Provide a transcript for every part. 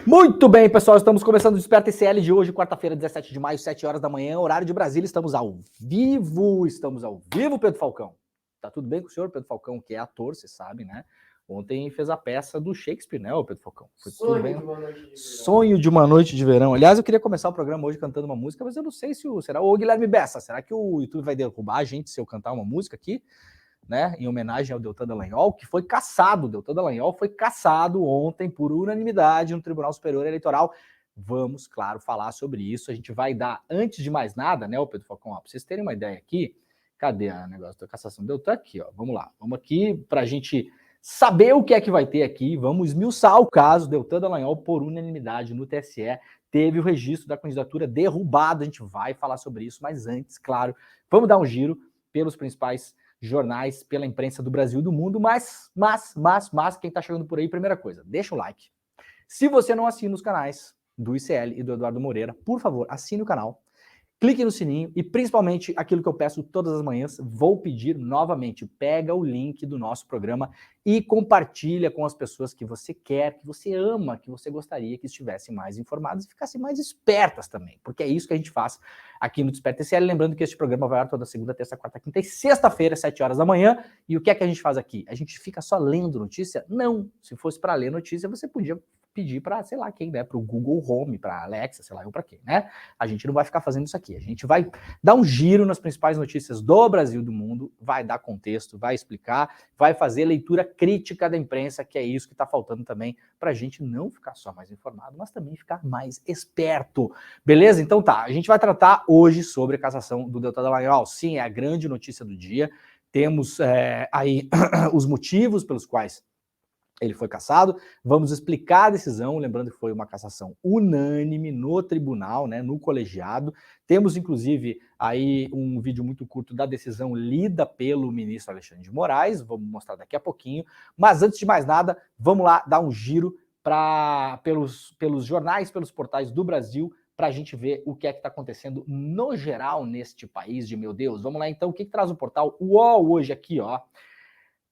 Muito bem, pessoal, estamos começando o Desperta ICL de hoje, quarta-feira, 17 de maio, 7 horas da manhã, horário de Brasília, estamos ao vivo, Pedro Falcão. Tá tudo bem com o senhor, Pedro Falcão, que é ator, você sabe, né? Ontem fez a peça do Shakespeare, né, Pedro Falcão? Foi tudo bem? Sonho de uma noite de verão. Aliás, eu queria começar o programa hoje cantando uma música, mas eu não sei se será o Guilherme Bessa, será que o YouTube vai derrubar a gente se eu cantar uma música aqui? Né, em homenagem ao Deltan Dallagnol, que foi cassado. Deltan Dallagnol foi cassado ontem por unanimidade no Tribunal Superior Eleitoral. Vamos, claro, falar sobre isso. A gente vai dar, antes de mais nada, né, o Pedro Falcão, para vocês terem uma ideia aqui, cadê o negócio da cassação do Deltan? Aqui, ó, vamos lá. Vamos aqui para a gente saber o que é que vai ter aqui. Vamos esmiuçar o caso Deltan Dallagnol por unanimidade no TSE. Teve o registro da candidatura derrubado. A gente vai falar sobre isso, mas antes, claro, vamos dar um giro pelos principais jornais, pela imprensa do Brasil e do mundo, mas, quem tá chegando por aí, primeira coisa, deixa o like. Se você não assina os canais do ICL e do Eduardo Moreira, por favor, assine o canal, clique no sininho e principalmente aquilo que eu peço todas as manhãs, vou pedir novamente, pega o link do nosso programa e compartilha com as pessoas que você quer, que você ama, que você gostaria que estivessem mais informadas e ficassem mais espertas também, porque é isso que a gente faz aqui no Desperta ICL, lembrando que este programa vai ao ar toda segunda, terça, quarta, quinta e sexta-feira, 7 horas da manhã, e o que é que a gente faz aqui? A gente fica só lendo notícia? Não, se fosse para ler notícia, você podia pedir para, sei lá quem, né, para o Google Home, para a Alexa, sei lá eu para quem, né? A gente não vai ficar fazendo isso aqui, a gente vai dar um giro nas principais notícias do Brasil e do mundo, vai dar contexto, vai explicar, vai fazer leitura crítica da imprensa, que é isso que está faltando também, para a gente não ficar só mais informado, mas também ficar mais esperto, beleza? Então tá, a gente vai tratar hoje sobre a cassação do Deltan Dallagnol. Sim, é a grande notícia do dia, temos aí os motivos pelos quais ele foi cassado, vamos explicar a decisão, lembrando que foi uma cassação unânime no tribunal, né, no colegiado. Temos, inclusive, aí um vídeo muito curto da decisão lida pelo ministro Alexandre de Moraes, vamos mostrar daqui a pouquinho. Mas antes de mais nada, vamos lá dar um giro pelos jornais, pelos portais do Brasil, para a gente ver o que é que está acontecendo no geral neste país de meu Deus. Vamos lá então, o que traz o portal UOL hoje aqui, ó.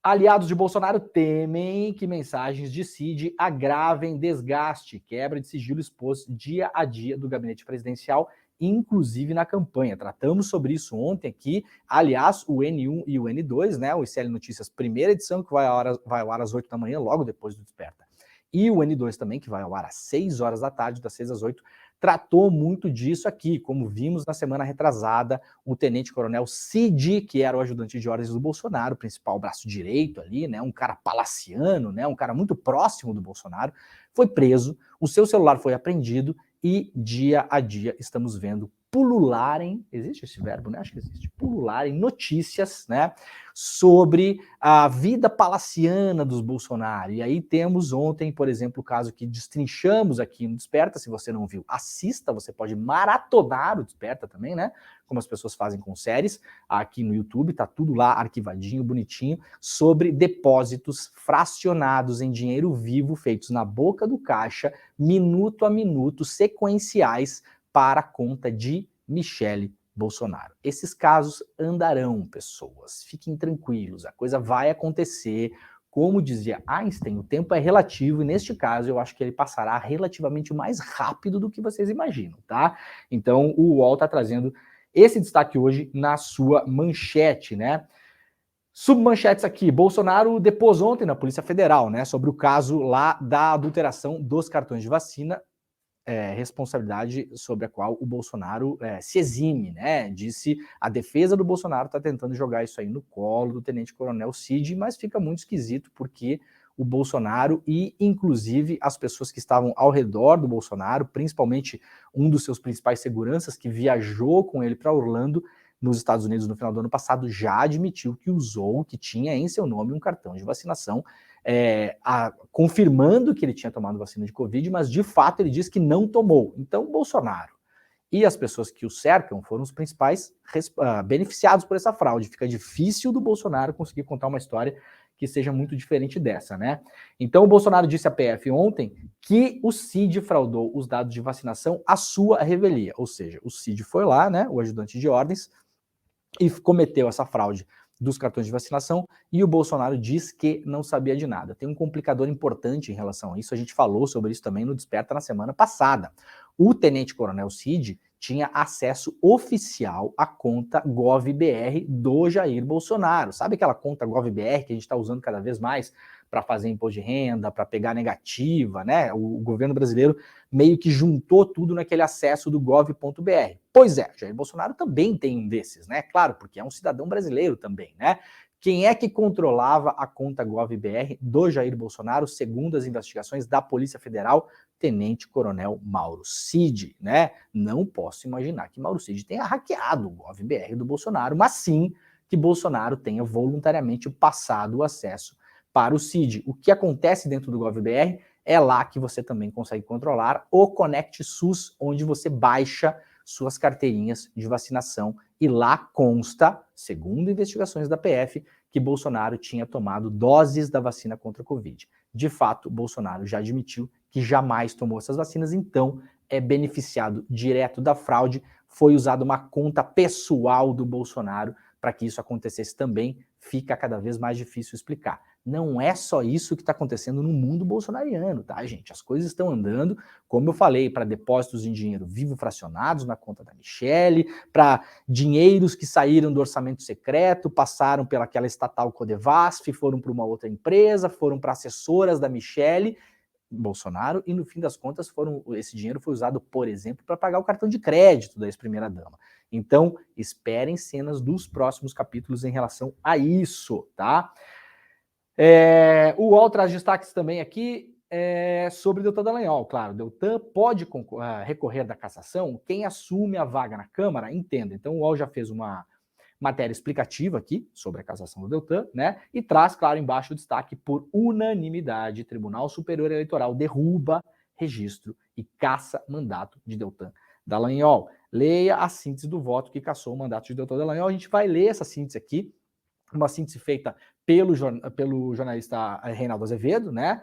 Aliados de Bolsonaro temem que mensagens de Cid agravem desgaste, quebra de sigilo expôs dia a dia do gabinete presidencial, inclusive na campanha. Tratamos sobre isso ontem aqui. Aliás, o N1 e o N2, né, o ICL Notícias, primeira edição, que vai ao ar às 8 da manhã, logo depois do Desperta. E o N2 também, que vai ao ar às 6 horas da tarde, das 6 às 8, tratou muito disso aqui, como vimos na semana retrasada, o tenente-coronel Cid, que era o ajudante de ordens do Bolsonaro, o principal braço direito ali, né, um cara palaciano, né, um cara muito próximo do Bolsonaro, foi preso, o seu celular foi apreendido e dia a dia estamos vendo pulularem, existe esse verbo, né? Acho que existe, pulularem notícias, né, sobre a vida palaciana dos Bolsonaro. E aí temos ontem, por exemplo, o caso que destrinchamos aqui no Desperta, se você não viu, assista, você pode maratonar o Desperta também, né, como as pessoas fazem com séries, aqui no YouTube, tá tudo lá arquivadinho, bonitinho, sobre depósitos fracionados em dinheiro vivo, feitos na boca do caixa, minuto a minuto, sequenciais, para a conta de Michele Bolsonaro. Esses casos andarão, pessoas. Fiquem tranquilos, a coisa vai acontecer. Como dizia Einstein, o tempo é relativo e neste caso eu acho que ele passará relativamente mais rápido do que vocês imaginam, tá? Então o UOL está trazendo esse destaque hoje na sua manchete, né? Submanchetes aqui, Bolsonaro depôs ontem na Polícia Federal, né, sobre o caso lá da adulteração dos cartões de vacina, responsabilidade sobre a qual o Bolsonaro se exime, né? Disse a defesa do Bolsonaro está tentando jogar isso aí no colo do tenente-coronel Cid, mas fica muito esquisito porque o Bolsonaro e, inclusive, as pessoas que estavam ao redor do Bolsonaro, principalmente um dos seus principais seguranças que viajou com ele para Orlando, nos Estados Unidos no final do ano passado, já admitiu que usou, que tinha em seu nome um cartão de vacinação, confirmando que ele tinha tomado vacina de Covid, mas de fato ele disse que não tomou. Então, Bolsonaro e as pessoas que o cercam foram os principais beneficiados por essa fraude. Fica difícil do Bolsonaro conseguir contar uma história que seja muito diferente dessa, né? Então, o Bolsonaro disse à PF ontem que o Cid fraudou os dados de vacinação à sua revelia. Ou seja, o Cid foi lá, né, o ajudante de ordens, e cometeu essa fraude dos cartões de vacinação e o Bolsonaro diz que não sabia de nada. Tem um complicador importante em relação a isso, a gente falou sobre isso também no Desperta na semana passada. O tenente-coronel Cid tinha acesso oficial à conta GovBR do Jair Bolsonaro. Sabe aquela conta GovBR que a gente está usando cada vez mais para fazer imposto de renda, para pegar negativa, né? O governo brasileiro meio que juntou tudo naquele acesso do gov.br. Pois é, Jair Bolsonaro também tem um desses, né? Claro, porque é um cidadão brasileiro também, né? Quem é que controlava a conta GovBR do Jair Bolsonaro, segundo as investigações da Polícia Federal? Tenente Coronel Mauro Cid, né? Não posso imaginar que Mauro Cid tenha hackeado o GovBR do Bolsonaro, mas sim que Bolsonaro tenha voluntariamente passado o acesso para o Cid. O que acontece dentro do GovBR é lá que você também consegue controlar o Conect SUS, onde você baixa suas carteirinhas de vacinação e lá consta, segundo investigações da PF, que Bolsonaro tinha tomado doses da vacina contra a Covid. De fato, Bolsonaro já admitiu que jamais tomou essas vacinas, então é beneficiado direto da fraude. Foi usada uma conta pessoal do Bolsonaro para que isso acontecesse também. Fica cada vez mais difícil explicar. Não é só isso que está acontecendo no mundo bolsonariano, tá, gente? As coisas estão andando, como eu falei, para depósitos em dinheiro vivo fracionados na conta da Michelle, para dinheiros que saíram do orçamento secreto, passaram pelaquela estatal Codevasf, foram para uma outra empresa, foram para assessoras da Michelle Bolsonaro e, no fim das contas, esse dinheiro foi usado, por exemplo, para pagar o cartão de crédito da ex-primeira-dama. Então, esperem cenas dos próximos capítulos em relação a isso, tá? O UOL traz destaques também aqui sobre Deltan Dallagnol. Claro, Deltan pode recorrer da cassação. Quem assume a vaga na Câmara, entenda. Então o UOL já fez uma matéria explicativa aqui sobre a cassação do Deltan, né? E traz, claro, embaixo o destaque: por unanimidade, Tribunal Superior Eleitoral derruba registro e caça mandato de Deltan Dallagnol. Leia a síntese do voto que cassou o mandato de Deltan Dallagnol. A gente vai ler essa síntese aqui, uma síntese feita pelo jornalista Reinaldo Azevedo, né?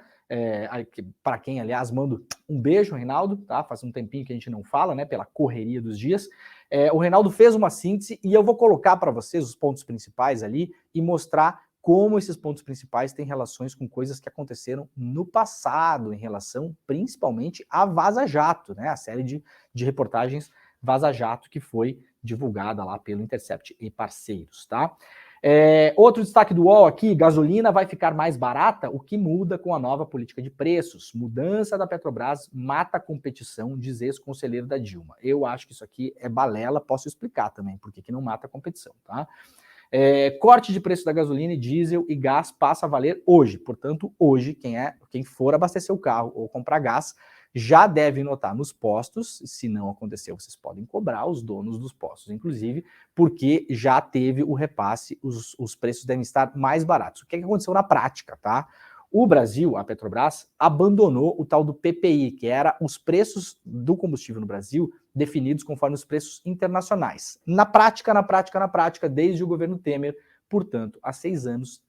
Para quem, aliás, mando um beijo, Reinaldo, tá? Faz um tempinho que a gente não fala, né? Pela correria dos dias. O Reinaldo fez uma síntese e eu vou colocar para vocês os pontos principais ali e mostrar como esses pontos principais têm relações com coisas que aconteceram no passado, em relação principalmente a Vaza Jato, né? A série de reportagens Vaza Jato que foi divulgada lá pelo Intercept e parceiros, tá? Outro destaque do UOL aqui: gasolina vai ficar mais barata, o que muda com a nova política de preços. Mudança da Petrobras mata a competição, diz ex-conselheiro da Dilma. Eu acho que isso aqui é balela, posso explicar também por que não mata a competição, tá? Corte de preço da gasolina, diesel e gás passa a valer hoje. Portanto, hoje, quem for abastecer o carro ou comprar gás, já deve notar nos postos. Se não aconteceu, vocês podem cobrar os donos dos postos, inclusive, porque já teve o repasse, os preços devem estar mais baratos. O que aconteceu na prática, tá? O Brasil, a Petrobras, abandonou o tal do PPI, que era os preços do combustível no Brasil definidos conforme os preços internacionais. Na prática, desde o governo Temer, portanto, há 6 anos,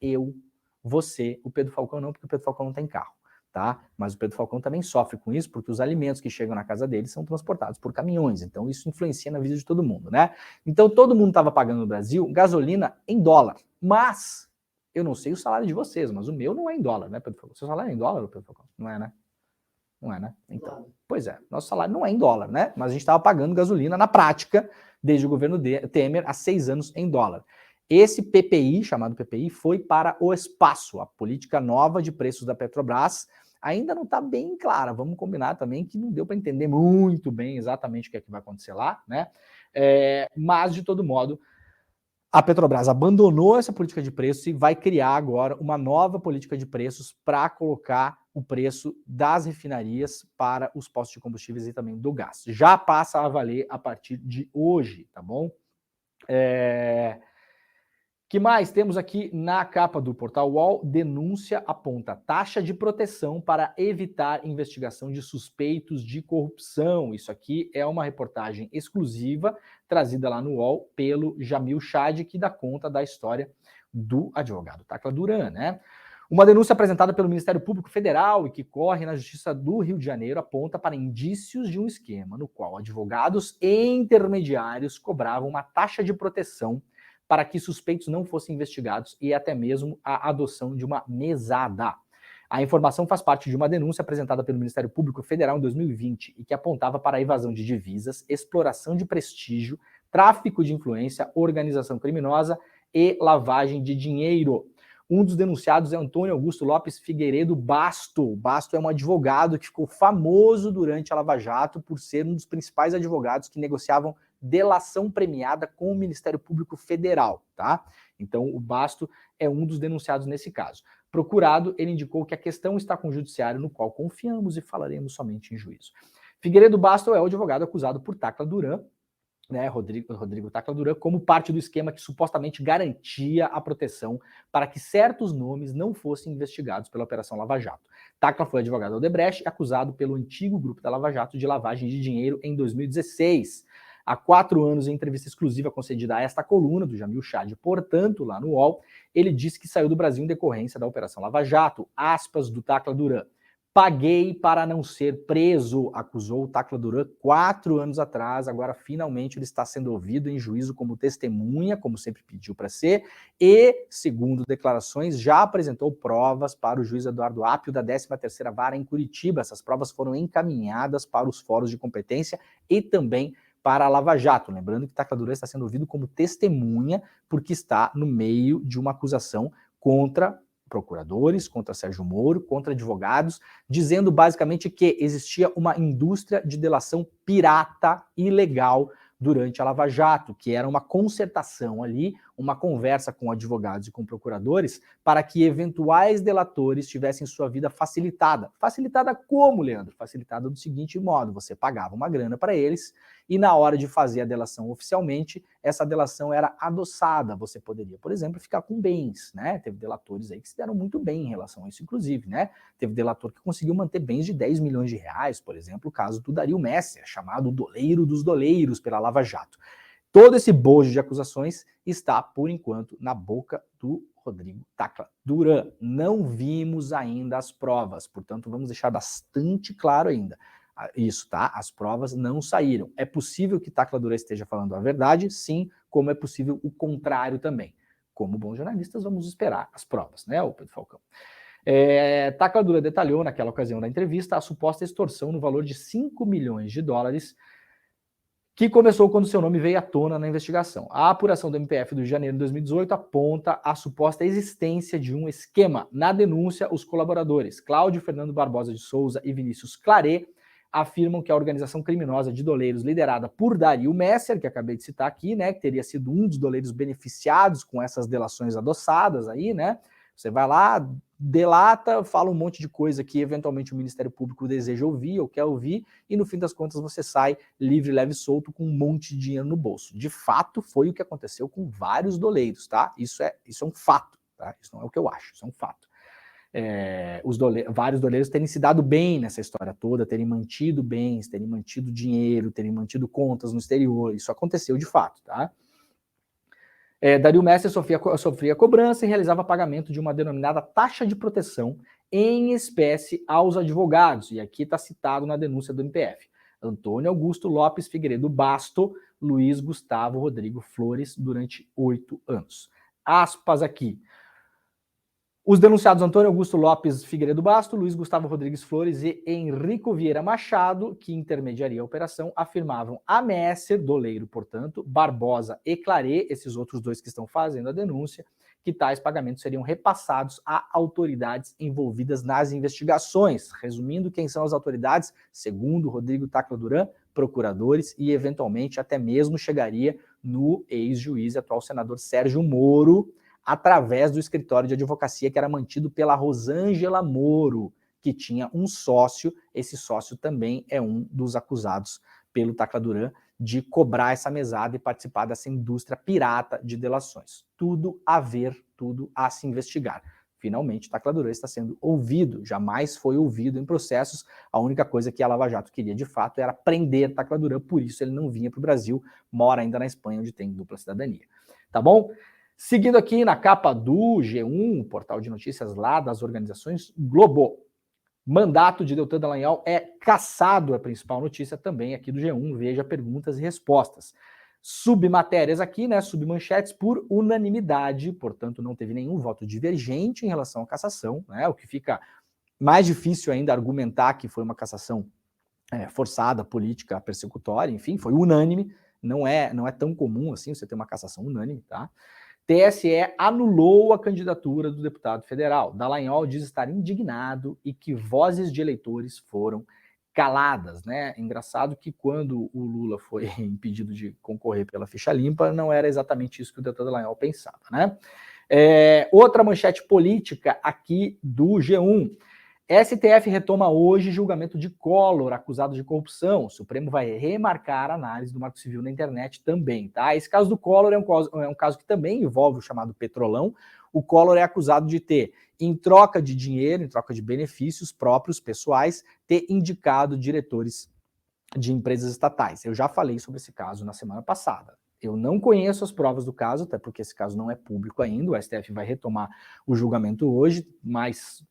você, o Pedro Falcão não, porque o Pedro Falcão não tem carro, tá? Mas o Pedro Falcão também sofre com isso, porque os alimentos que chegam na casa dele são transportados por caminhões, então isso influencia na vida de todo mundo, né? Então todo mundo estava pagando no Brasil gasolina em dólar, mas eu não sei o salário de vocês, mas o meu não é em dólar, né, Pedro Falcão? Seu salário é em dólar, Pedro Falcão? Não é, né? Não é, né? Então, pois é, nosso salário não é em dólar, né? Mas a gente estava pagando gasolina na prática, desde o governo Temer, há 6 anos em dólar. Esse PPI, chamado PPI, foi para o espaço. A política nova de preços da Petrobras ainda não está bem clara. Vamos combinar também que não deu para entender muito bem exatamente o que é que vai acontecer lá, né? Mas, de todo modo, a Petrobras abandonou essa política de preços e vai criar agora uma nova política de preços para colocar o preço das refinarias para os postos de combustíveis e também do gás. Já passa a valer a partir de hoje, tá bom? Que mais temos aqui na capa do portal UOL? Denúncia aponta taxa de proteção para evitar investigação de suspeitos de corrupção. Isso aqui é uma reportagem exclusiva trazida lá no UOL pelo Jamil Chad, que dá conta da história do advogado Tacla Duran, né? Uma denúncia apresentada pelo Ministério Público Federal e que corre na Justiça do Rio de Janeiro aponta para indícios de um esquema no qual advogados e intermediários cobravam uma taxa de proteção para que suspeitos não fossem investigados e até mesmo a adoção de uma mesada. A informação faz parte de uma denúncia apresentada pelo Ministério Público Federal em 2020 e que apontava para a evasão de divisas, exploração de prestígio, tráfico de influência, organização criminosa e lavagem de dinheiro. Um dos denunciados é Antônio Augusto Lopes Figueiredo Basto. Basto é um advogado que ficou famoso durante a Lava Jato por ser um dos principais advogados que negociavam delação premiada com o Ministério Público Federal, tá? Então, o Basto é um dos denunciados nesse caso. Procurado, ele indicou que a questão está com o judiciário, no qual confiamos e falaremos somente em juízo. Figueiredo Basto é o advogado acusado por Tacla Duran, né, Rodrigo Tacla Duran, como parte do esquema que supostamente garantia a proteção para que certos nomes não fossem investigados pela Operação Lava Jato. Tacla foi advogado da Odebrecht, acusado pelo antigo grupo da Lava Jato de lavagem de dinheiro em 2016. Há 4 anos, em entrevista exclusiva concedida a esta coluna do Jamil Chad, portanto, lá no UOL, ele disse que saiu do Brasil em decorrência da Operação Lava Jato. Aspas do Tacla Duran. Paguei para não ser preso, acusou o Tacla Duran 4 anos atrás. Agora, finalmente, ele está sendo ouvido em juízo como testemunha, como sempre pediu para ser, e, segundo declarações, já apresentou provas para o juiz Eduardo Apio, da 13ª Vara em Curitiba. Essas provas foram encaminhadas para os fóruns de competência e também para a Lava Jato. Lembrando que Tacla Duran está sendo ouvido como testemunha, porque está no meio de uma acusação contra procuradores, contra Sérgio Moro, contra advogados, dizendo basicamente que existia uma indústria de delação pirata, ilegal, durante a Lava Jato, que era uma concertação ali, uma conversa com advogados e com procuradores, para que eventuais delatores tivessem sua vida facilitada. Facilitada como, Leandro? Facilitada do seguinte modo: você pagava uma grana para eles e na hora de fazer a delação oficialmente, essa delação era adoçada. Você poderia, por exemplo, ficar com bens, né? Teve delatores aí que se deram muito bem em relação a isso, inclusive, né? Teve delator que conseguiu manter bens de 10 milhões de reais, por exemplo, o caso do Dario Messer, chamado doleiro dos doleiros pela Lava Jato. Todo esse bojo de acusações está, por enquanto, na boca do Rodrigo Tacla Duran. Não vimos ainda as provas, portanto, vamos deixar bastante claro ainda. Isso, tá? As provas não saíram. É possível que Tacla Duran esteja falando a verdade, sim, como é possível o contrário também. Como bons jornalistas, vamos esperar as provas, né, o Pedro Falcão? Tacla Duran detalhou naquela ocasião da entrevista a suposta extorsão no valor de 5 milhões de dólares, que começou quando seu nome veio à tona na investigação. A apuração do MPF do janeiro de 2018 aponta a suposta existência de um esquema. Na denúncia, os colaboradores Cláudio Fernando Barbosa de Souza e Vinícius Claret afirmam que a organização criminosa de doleiros liderada por Dario Messer, que acabei de citar aqui, né, que teria sido um dos doleiros beneficiados com essas delações adoçadas aí, né? Você vai lá, delata, fala um monte de coisa que eventualmente o Ministério Público deseja ouvir ou quer ouvir, e no fim das contas você sai livre, leve e solto com um monte de dinheiro no bolso. De fato, foi o que aconteceu com vários doleiros, tá? Isso é um fato, tá? Isso não é o que eu acho, isso é um fato. Vários doleiros terem se dado bem nessa história toda, terem mantido bens, terem mantido dinheiro, terem mantido contas no exterior. Isso aconteceu de fato, tá? Dario Messer sofria cobrança e realizava pagamento de uma denominada taxa de proteção em espécie aos advogados. E aqui está citado na denúncia do MPF. Antônio Augusto Lopes Figueiredo Basto, Luiz Gustavo Rodrigo Flores, durante 8 anos. Aspas aqui. Os denunciados Antônio Augusto Lopes Figueiredo Basto, Luiz Gustavo Rodrigues Flores e Henrico Vieira Machado, que intermediaria a operação, afirmavam a Messer, doleiro, portanto, Barbosa e Claret, esses outros dois que estão fazendo a denúncia, que tais pagamentos seriam repassados a autoridades envolvidas nas investigações. Resumindo, quem são as autoridades? Segundo Rodrigo Tacla Duran, procuradores e, eventualmente, até mesmo chegaria no ex-juiz e atual senador Sérgio Moro, através do escritório de advocacia que era mantido pela Rosângela Moro, que tinha um sócio. Esse sócio também é um dos acusados pelo Tacla Duran de cobrar essa mesada e participar dessa indústria pirata de delações. Tudo a ver, tudo a se investigar. Finalmente, Tacla Duran está sendo ouvido, jamais foi ouvido em processos. A única coisa que a Lava Jato queria, de fato, era prender Tacla Duran, por isso ele não vinha para o Brasil, mora ainda na Espanha, onde tem dupla cidadania. Tá bom? Seguindo aqui na capa do G1, portal de notícias lá das organizações Globo. Mandato de Deltan Dallagnol é cassado, a principal notícia também aqui do G1. Veja perguntas e respostas. Submatérias aqui, né, submanchetes por unanimidade, portanto não teve nenhum voto divergente em relação à cassação, né, o que fica mais difícil ainda argumentar que foi uma cassação forçada, política, persecutória, enfim, foi unânime, não é tão comum assim você ter uma cassação unânime, tá? TSE anulou a candidatura do deputado federal. Dallagnol diz estar indignado e que vozes de eleitores foram caladas, né? Engraçado que quando o Lula foi impedido de concorrer pela ficha limpa, não era exatamente isso que o deputado Dallagnol pensava, né? Outra manchete política aqui do G1. STF retoma hoje julgamento de Collor, acusado de corrupção. O Supremo vai remarcar a análise do Marco Civil na internet também, tá? Esse caso do Collor é um caso que também envolve o chamado Petrolão. O Collor é acusado de ter, em troca de dinheiro, em troca de benefícios próprios, pessoais, ter indicado diretores de empresas estatais. Eu já falei sobre esse caso na semana passada. Eu não conheço as provas do caso, até porque esse caso não é público ainda. O STF vai retomar o julgamento hoje, mas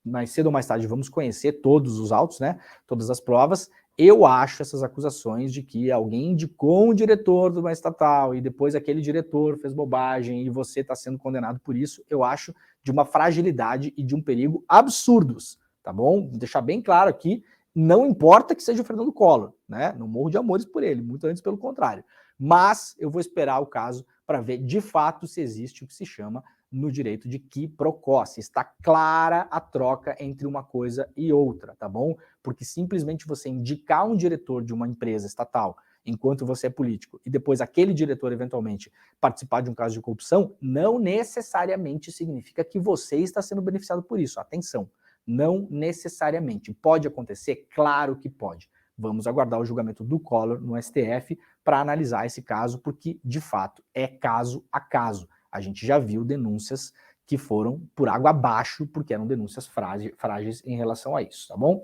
mais cedo ou mais tarde vamos conhecer todos os autos, né? Todas as provas. Eu acho essas acusações de que alguém indicou um diretor de uma estatal e depois aquele diretor fez bobagem e você está sendo condenado por isso, eu acho de uma fragilidade e de um perigo absurdos, tá bom? Vou deixar bem claro aqui, não importa que seja o Fernando Collor, né? Não morro de amores por ele, muito antes pelo contrário. Mas eu vou esperar o caso para ver de fato se existe o que se chama no direito de qui pro quo, se está clara a troca entre uma coisa e outra, tá bom? Porque simplesmente você indicar um diretor de uma empresa estatal enquanto você é político e depois aquele diretor eventualmente participar de um caso de corrupção, não necessariamente significa que você está sendo beneficiado por isso. Atenção, não necessariamente. Pode acontecer? Claro que pode. Vamos aguardar o julgamento do Collor no STF para analisar esse caso, porque de fato é caso a caso. A gente já viu denúncias que foram por água abaixo, porque eram denúncias frágeis em relação a isso, tá bom?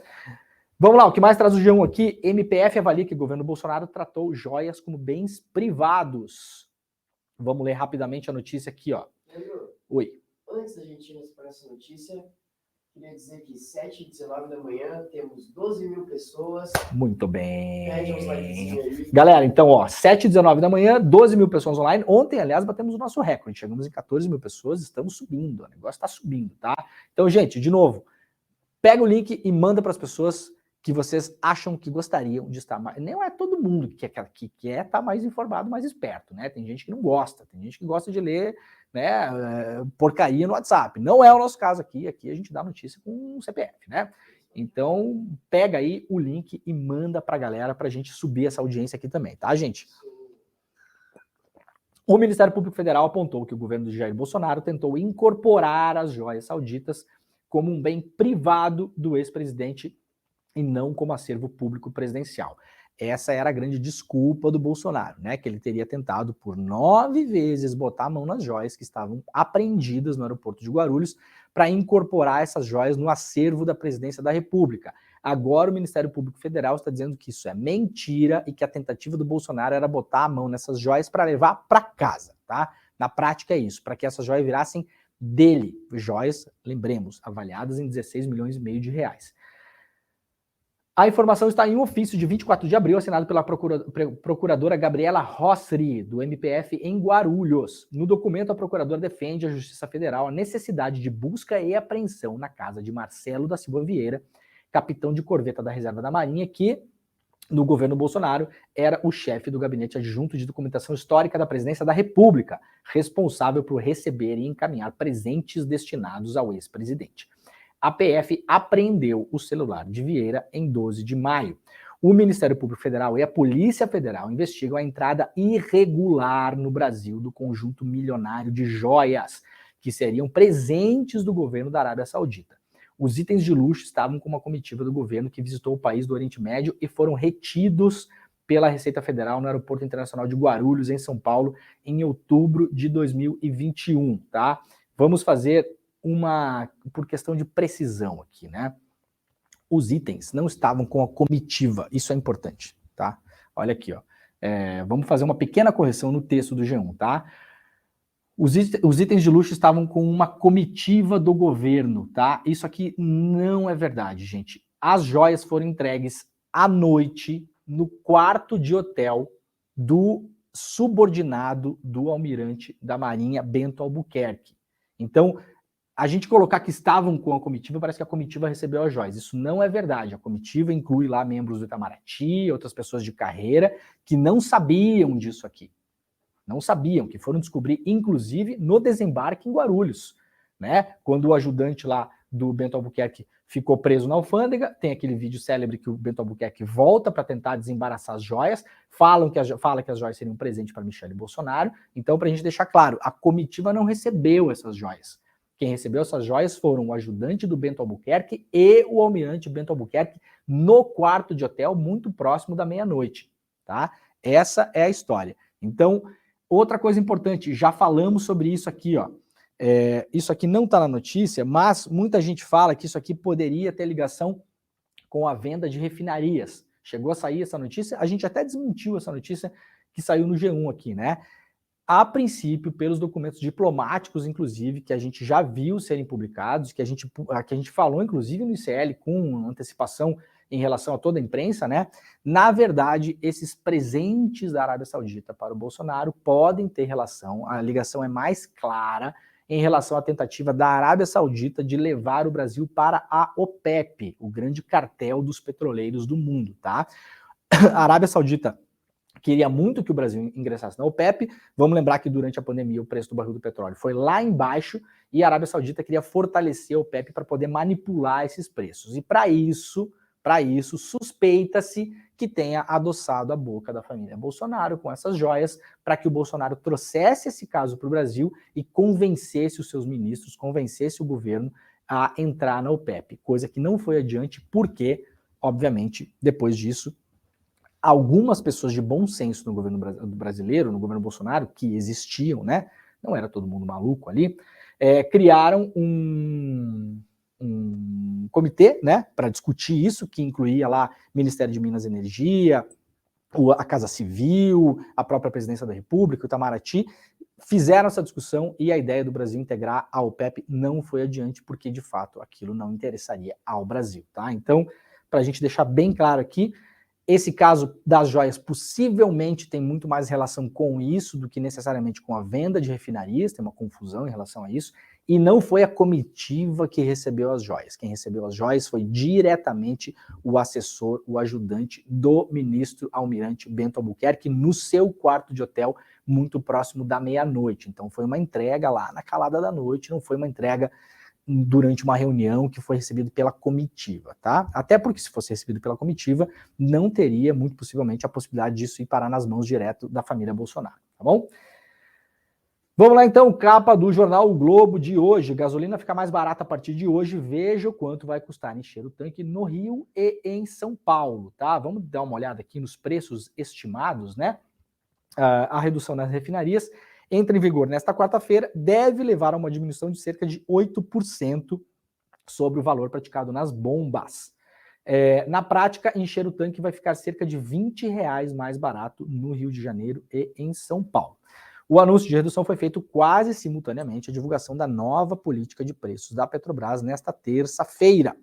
Vamos lá, o que mais traz o G1 aqui? MPF avalia que o governo Bolsonaro tratou joias como bens privados. Vamos ler rapidamente a notícia aqui, ó. Oi. Antes da gente ir para essa notícia, queria dizer que 7h19 da manhã temos 12 mil pessoas. Muito bem. Galera, então, ó, 7h19 da manhã, 12 mil pessoas online. Ontem, aliás, batemos o nosso recorde. Chegamos em 14 mil pessoas, estamos subindo. O negócio está subindo, tá? Então, gente, de novo, pega o link e manda para as pessoas que vocês acham que gostariam de estar mais... Não é todo mundo que quer estar mais informado, mais esperto, né? Tem gente que não gosta, tem gente que gosta de ler, né, porcaria no WhatsApp. Não é o nosso caso aqui. Aqui a gente dá notícia com um CPF, né? Então, pega aí o link e manda pra galera pra gente subir essa audiência aqui também, tá, gente? O Ministério Público Federal apontou que o governo de Jair Bolsonaro tentou incorporar as joias sauditas como um bem privado do ex-presidente e não como acervo público presidencial. Essa era a grande desculpa do Bolsonaro, né? Que ele teria tentado por 9 vezes botar a mão nas joias que estavam apreendidas no aeroporto de Guarulhos para incorporar essas joias no acervo da presidência da República. Agora o Ministério Público Federal está dizendo que isso é mentira e que a tentativa do Bolsonaro era botar a mão nessas joias para levar para casa, tá? Na prática é isso, para que essas joias virassem dele. Joias, lembremos, avaliadas em 16 milhões e meio de reais. A informação está em um ofício de 24 de abril, assinado pela procuradora Gabriela Rossri, do MPF em Guarulhos. No documento, a procuradora defende à Justiça Federal a necessidade de busca e apreensão na casa de Marcelo da Silva Vieira, capitão de corveta da Reserva da Marinha, que, no governo Bolsonaro, era o chefe do Gabinete Adjunto de Documentação Histórica da Presidência da República, responsável por receber e encaminhar presentes destinados ao ex-presidente. A PF apreendeu o celular de Vieira em 12 de maio. O Ministério Público Federal e a Polícia Federal investigam a entrada irregular no Brasil do conjunto milionário de joias, que seriam presentes do governo da Arábia Saudita. Os itens de luxo estavam com uma comitiva do governo que visitou o país do Oriente Médio e foram retidos pela Receita Federal no Aeroporto Internacional de Guarulhos, em São Paulo, em outubro de 2021, tá? Vamos fazer por questão de precisão aqui, né? Os itens não estavam com a comitiva, isso é importante, tá? Olha aqui, ó. Vamos fazer uma pequena correção no texto do G1, tá? Os itens de luxo estavam com uma comitiva do governo, tá? Isso aqui não é verdade, gente. As joias foram entregues à noite no quarto de hotel do subordinado do almirante da Marinha Bento Albuquerque. Então, a gente colocar que estavam com a comitiva, parece que a comitiva recebeu as joias. Isso não é verdade. A comitiva inclui lá membros do Itamaraty, outras pessoas de carreira, que não sabiam disso aqui. Não sabiam, que foram descobrir, inclusive, no desembarque em Guarulhos, né? Quando o ajudante lá do Bento Albuquerque ficou preso na alfândega, tem aquele vídeo célebre que o Bento Albuquerque volta para tentar desembaraçar as joias, fala que as joias seriam um presente para Michele Bolsonaro. Então, para a gente deixar claro, a comitiva não recebeu essas joias. Quem recebeu essas joias foram o ajudante do Bento Albuquerque e o almirante Bento Albuquerque no quarto de hotel, muito próximo da meia-noite, tá? Essa é a história. Então, outra coisa importante, já falamos sobre isso aqui, ó. Isso aqui não está na notícia, mas muita gente fala que isso aqui poderia ter ligação com a venda de refinarias. Chegou a sair essa notícia, a gente até desmentiu essa notícia que saiu no G1 aqui, né? A princípio, pelos documentos diplomáticos, inclusive, que a gente já viu serem publicados, que a gente falou, inclusive, no ICL, com antecipação em relação a toda a imprensa, né? Na verdade, esses presentes da Arábia Saudita para o Bolsonaro podem ter relação, a ligação é mais clara em relação à tentativa da Arábia Saudita de levar o Brasil para a OPEP, o grande cartel dos petroleiros do mundo, tá? A Arábia Saudita queria muito que o Brasil ingressasse na OPEP. Vamos lembrar que durante a pandemia o preço do barril do petróleo foi lá embaixo e a Arábia Saudita queria fortalecer a OPEP para poder manipular esses preços. E para isso, suspeita-se que tenha adoçado a boca da família Bolsonaro com essas joias para que o Bolsonaro trouxesse esse caso para o Brasil e convencesse os seus ministros, convencesse o governo a entrar na OPEP, coisa que não foi adiante porque, obviamente, depois disso, algumas pessoas de bom senso no governo brasileiro, no governo Bolsonaro, que existiam, né? Não era todo mundo maluco ali, criaram um comitê, né, para discutir isso, que incluía lá Ministério de Minas e Energia, a Casa Civil, a própria Presidência da República, o Itamaraty, fizeram essa discussão e a ideia do Brasil integrar a OPEP não foi adiante, porque de fato aquilo não interessaria ao Brasil, tá? Então, para a gente deixar bem claro aqui, esse caso das joias possivelmente tem muito mais relação com isso do que necessariamente com a venda de refinarias, tem uma confusão em relação a isso, e não foi a comitiva que recebeu as joias. Quem recebeu as joias foi diretamente o assessor, o ajudante do ministro almirante Bento Albuquerque no seu quarto de hotel, muito próximo da meia-noite. Então foi uma entrega lá na calada da noite, não foi uma entrega durante uma reunião que foi recebido pela comitiva, tá? Até porque se fosse recebido pela comitiva, não teria, muito possivelmente, a possibilidade disso ir parar nas mãos direto da família Bolsonaro, tá bom? Vamos lá então, capa do jornal O Globo de hoje. Gasolina fica mais barata a partir de hoje, veja o quanto vai custar encher o tanque no Rio e em São Paulo, tá? Vamos dar uma olhada aqui nos preços estimados, né? A redução nas refinarias entra em vigor nesta quarta-feira, deve levar a uma diminuição de cerca de 8% sobre o valor praticado nas bombas. Na prática, encher o tanque vai ficar cerca de R$20 mais barato no Rio de Janeiro e em São Paulo. O anúncio de redução foi feito quase simultaneamente à divulgação da nova política de preços da Petrobras nesta terça-feira.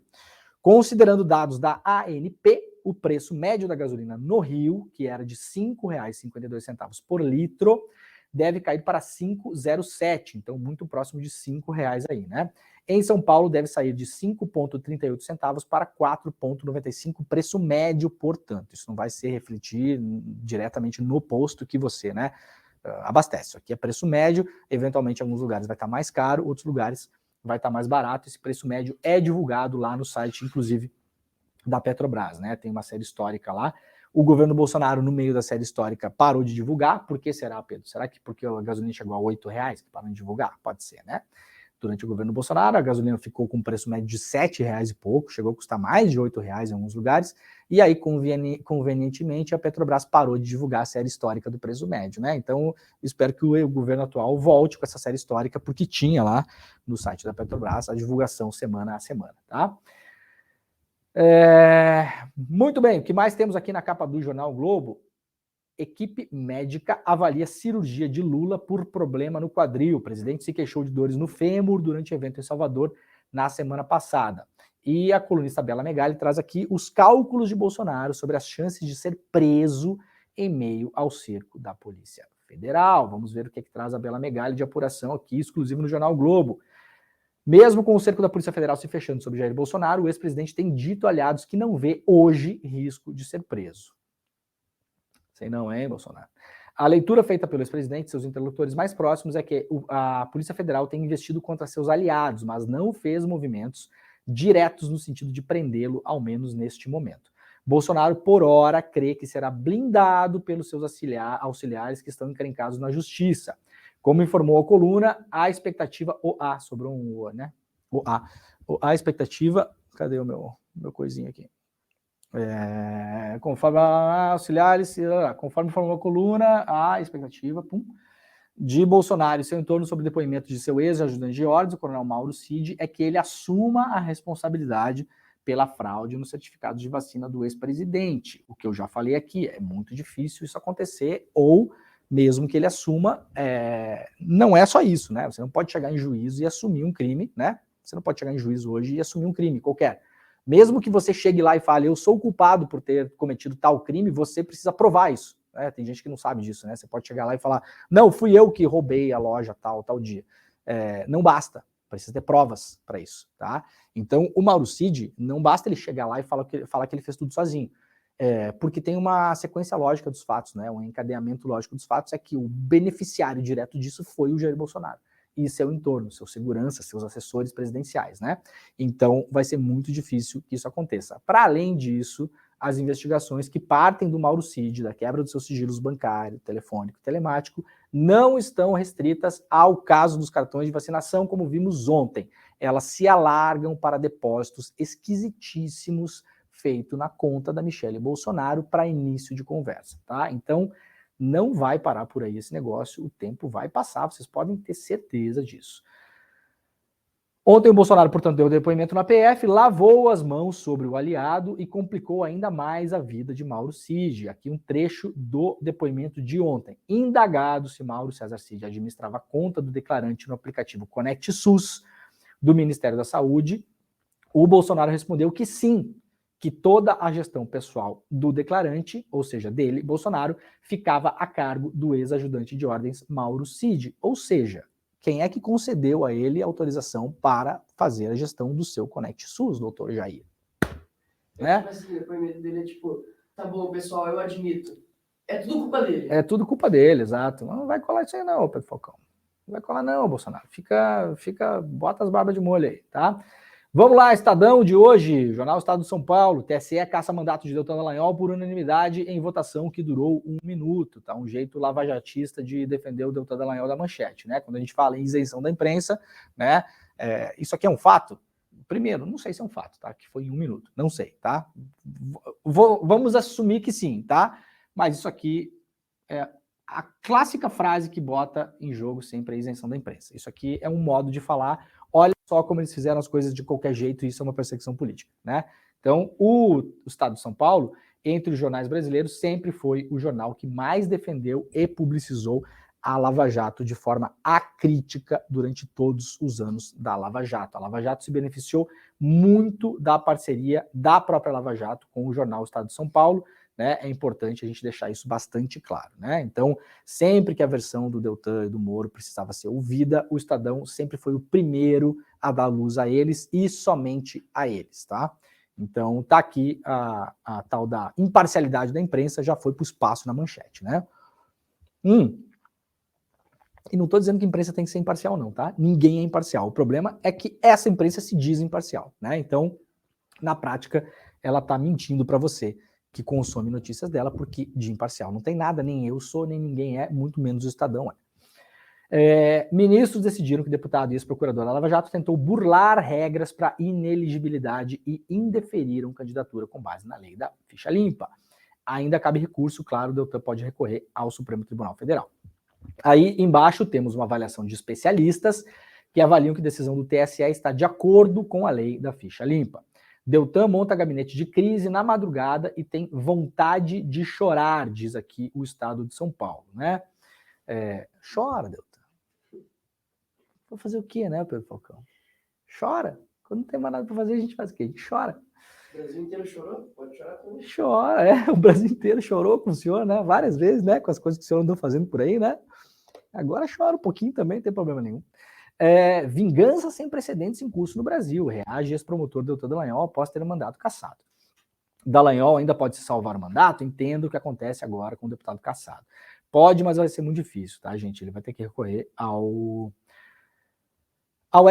Considerando dados da ANP, o preço médio da gasolina no Rio, que era de R$ 5,52 por litro, deve cair para 5,07, então muito próximo de R$ 5,00 aí, né? Em São Paulo deve sair de 5,38 centavos para 4,95 preço médio, portanto. Isso não vai se refletir diretamente no posto que você, né, abastece. Isso aqui é preço médio, eventualmente em alguns lugares vai estar mais caro, outros lugares vai estar mais barato. Esse preço médio é divulgado lá no site, inclusive, da Petrobras, né? Tem uma série histórica lá. O governo Bolsonaro, no meio da série histórica, parou de divulgar. Por que será, Pedro? Será que porque a gasolina chegou a R$8 que param de divulgar? Pode ser, né? Durante o governo Bolsonaro, a gasolina ficou com um preço médio de R$7 e pouco, chegou a custar mais de R$8 em alguns lugares, e aí, convenientemente, a Petrobras parou de divulgar a série histórica do preço médio, né? Então, espero que o governo atual volte com essa série histórica, porque tinha lá no site da Petrobras a divulgação semana a semana, tá? Muito bem, o que mais temos aqui na capa do Jornal Globo? Equipe médica avalia cirurgia de Lula por problema no quadril. O presidente se queixou de dores no fêmur durante evento em Salvador na semana passada. E a colunista Bela Megali traz aqui os cálculos de Bolsonaro sobre as chances de ser preso em meio ao cerco da Polícia Federal. Vamos ver o que traz a Bela Megali de apuração aqui, exclusivo no Jornal Globo. Mesmo com o cerco da Polícia Federal se fechando sobre Jair Bolsonaro, o ex-presidente tem dito a aliados que não vê hoje risco de ser preso. Sei não, hein, Bolsonaro? A leitura feita pelo ex-presidente e seus interlocutores mais próximos é que a Polícia Federal tem investido contra seus aliados, mas não fez movimentos diretos no sentido de prendê-lo, ao menos neste momento. Bolsonaro, por hora, crê que será blindado pelos seus auxiliares que estão encrencados na justiça. Como informou a coluna, a expectativa... sobrou um O, né? A expectativa... Cadê o meu coisinho aqui? Conforme auxiliares, conforme informou a coluna, a expectativa de Bolsonaro e seu entorno sobre o depoimento de seu ex-ajudante de ordens, o coronel Mauro Cid, é que ele assuma a responsabilidade pela fraude no certificado de vacina do ex-presidente. O que eu já falei aqui, é muito difícil isso acontecer, ou mesmo que ele assuma, não é só isso, né? Você não pode chegar em juízo e assumir um crime, né? Você não pode chegar em juízo hoje e assumir um crime qualquer. Mesmo que você chegue lá e fale, eu sou culpado por ter cometido tal crime, você precisa provar isso. Né? Tem gente que não sabe disso, né? Você pode chegar lá e falar, não, fui eu que roubei a loja tal dia. Não basta, precisa ter provas para isso, tá? Então, o Mauro Cid, não basta ele chegar lá e falar que ele fez tudo sozinho. Porque tem uma sequência lógica dos fatos, né? Um encadeamento lógico dos fatos é que o beneficiário direto disso foi o Jair Bolsonaro e seu entorno, seus seguranças, seus assessores presidenciais, né? Então, vai ser muito difícil que isso aconteça. Para além disso, as investigações que partem do Mauro Cid, da quebra dos seus sigilos bancário, telefônico e telemático, não estão restritas ao caso dos cartões de vacinação, como vimos ontem. Elas se alargam para depósitos esquisitíssimos feitos na conta da Michelle Bolsonaro para início de conversa, tá? Então, não vai parar por aí esse negócio, o tempo vai passar, vocês podem ter certeza disso. Ontem o Bolsonaro, portanto, deu depoimento na PF, lavou as mãos sobre o aliado e complicou ainda mais a vida de Mauro Cid. Aqui um trecho do depoimento de ontem. Indagado se Mauro César Cid administrava a conta do declarante no aplicativo Conect SUS do Ministério da Saúde, o Bolsonaro respondeu que sim, que toda a gestão pessoal do declarante, ou seja, dele, Bolsonaro, ficava a cargo do ex-ajudante de ordens Mauro Cid. Ou seja, quem é que concedeu a ele autorização para fazer a gestão do seu Conect SUS, doutor Jair? Né? Assim, o depoimento dele é tipo, tá bom, pessoal, eu admito. É tudo culpa dele. É tudo culpa dele, exato. Não vai colar isso aí não, Pedro Falcão. Não vai colar não, Bolsonaro. Bota as barbas de molho aí, tá? Vamos lá, Estadão de hoje, Jornal Estado de São Paulo, TSE caça mandato de Deltan Dallagnol por unanimidade em votação que durou 1 minuto, tá? Um jeito lavajatista de defender o Deltan Dallagnol da manchete, né? Quando a gente fala em isenção da imprensa, né? Isso aqui é um fato? Primeiro, não sei se é um fato, tá? Que foi em 1 minuto, não sei, tá? Vamos assumir que sim, tá? Mas isso aqui é a clássica frase que bota em jogo sempre a isenção da imprensa. Isso aqui é um modo de falar, olha só como eles fizeram as coisas de qualquer jeito, e isso é uma perseguição política, né? Então, o Estado de São Paulo, entre os jornais brasileiros, sempre foi o jornal que mais defendeu e publicizou a Lava Jato de forma acrítica durante todos os anos da Lava Jato. A Lava Jato se beneficiou muito da parceria da própria Lava Jato com o jornal Estado de São Paulo, né? É importante a gente deixar isso bastante claro, né? Então, sempre que a versão do Deltan e do Moro precisava ser ouvida, o Estadão sempre foi o primeiro a dar luz a eles e somente a eles, tá? Então, tá aqui a tal da imparcialidade da imprensa, já foi para o espaço na manchete, né? E não estou dizendo que a imprensa tem que ser imparcial, não, tá? Ninguém é imparcial. O problema é que essa imprensa se diz imparcial, né? Então, na prática, ela está mentindo para você que consome notícias dela, porque de imparcial não tem nada, nem eu sou, nem ninguém é, muito menos o Estadão é. Ministros decidiram que o deputado e ex-procurador da Lava Jato tentou burlar regras para ineligibilidade e indeferiram candidatura com base na lei da ficha limpa. Ainda cabe recurso, claro, o Deltan pode recorrer ao Supremo Tribunal Federal. Aí embaixo temos uma avaliação de especialistas que avaliam que a decisão do TSE está de acordo com a lei da ficha limpa. Deltan monta gabinete de crise na madrugada e tem vontade de chorar, diz aqui o Estado de São Paulo, né? Chora, Deltan. Vou fazer o quê, né, Pedro Falcão? Chora. Quando não tem mais nada para fazer, a gente faz o quê? A gente chora. O Brasil inteiro chorou? Pode chorar também. Chora, o Brasil inteiro chorou com o senhor, né? Várias vezes, né? Com as coisas que o senhor andou fazendo por aí, né? Agora chora um pouquinho também, não tem problema nenhum. Vingança sem precedentes em curso no Brasil. Reage ex-promotor Deltan Dallagnol após ter o mandato cassado. Dallagnol ainda pode se salvar o mandato? Entendo o que acontece agora com o deputado cassado. Pode, mas vai ser muito difícil, tá, gente? Ele vai ter que recorrer ao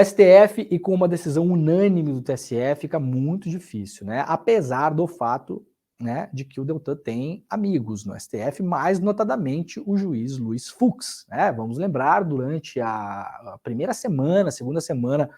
STF e com uma decisão unânime do TSE fica muito difícil, né? Apesar do fato, né, de que o Deltan tem amigos no STF, mais notadamente o juiz Luiz Fux, né? Vamos lembrar, durante a primeira semana, segunda semana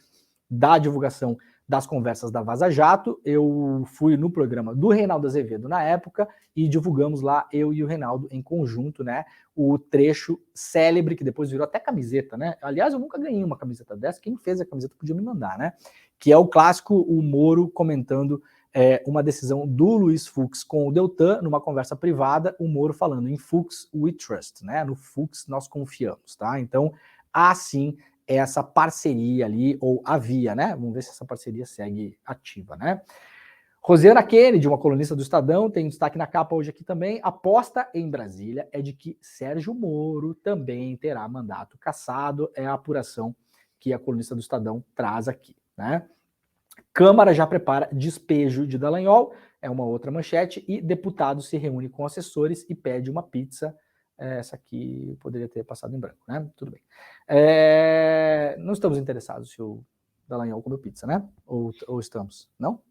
da divulgação das conversas da Vaza Jato, eu fui no programa do Reinaldo Azevedo na época e divulgamos lá, eu e o Reinaldo em conjunto, né, o trecho célebre, que depois virou até camiseta, né? Aliás, eu nunca ganhei uma camiseta dessa, quem fez a camiseta podia me mandar, né? Que é o clássico, o Moro comentando uma decisão do Luiz Fux com o Deltan, numa conversa privada, o Moro falando em Fux we trust, né? No Fux nós confiamos, tá? Então, assim, essa parceria ali, ou havia, né? Vamos ver se essa parceria segue ativa, né? Rosiana Kennedy, uma colunista do Estadão, tem um destaque na capa hoje aqui também. Aposta em Brasília é de que Sérgio Moro também terá mandato cassado. É a apuração que a colunista do Estadão traz aqui, né? Câmara já prepara despejo de Dallagnol, é uma outra manchete, e deputado se reúne com assessores e pede uma pizza. Essa aqui poderia ter passado em branco, né? Tudo bem. Não estamos interessados se o Dallagnol comeu pizza, né? Ou estamos? Não?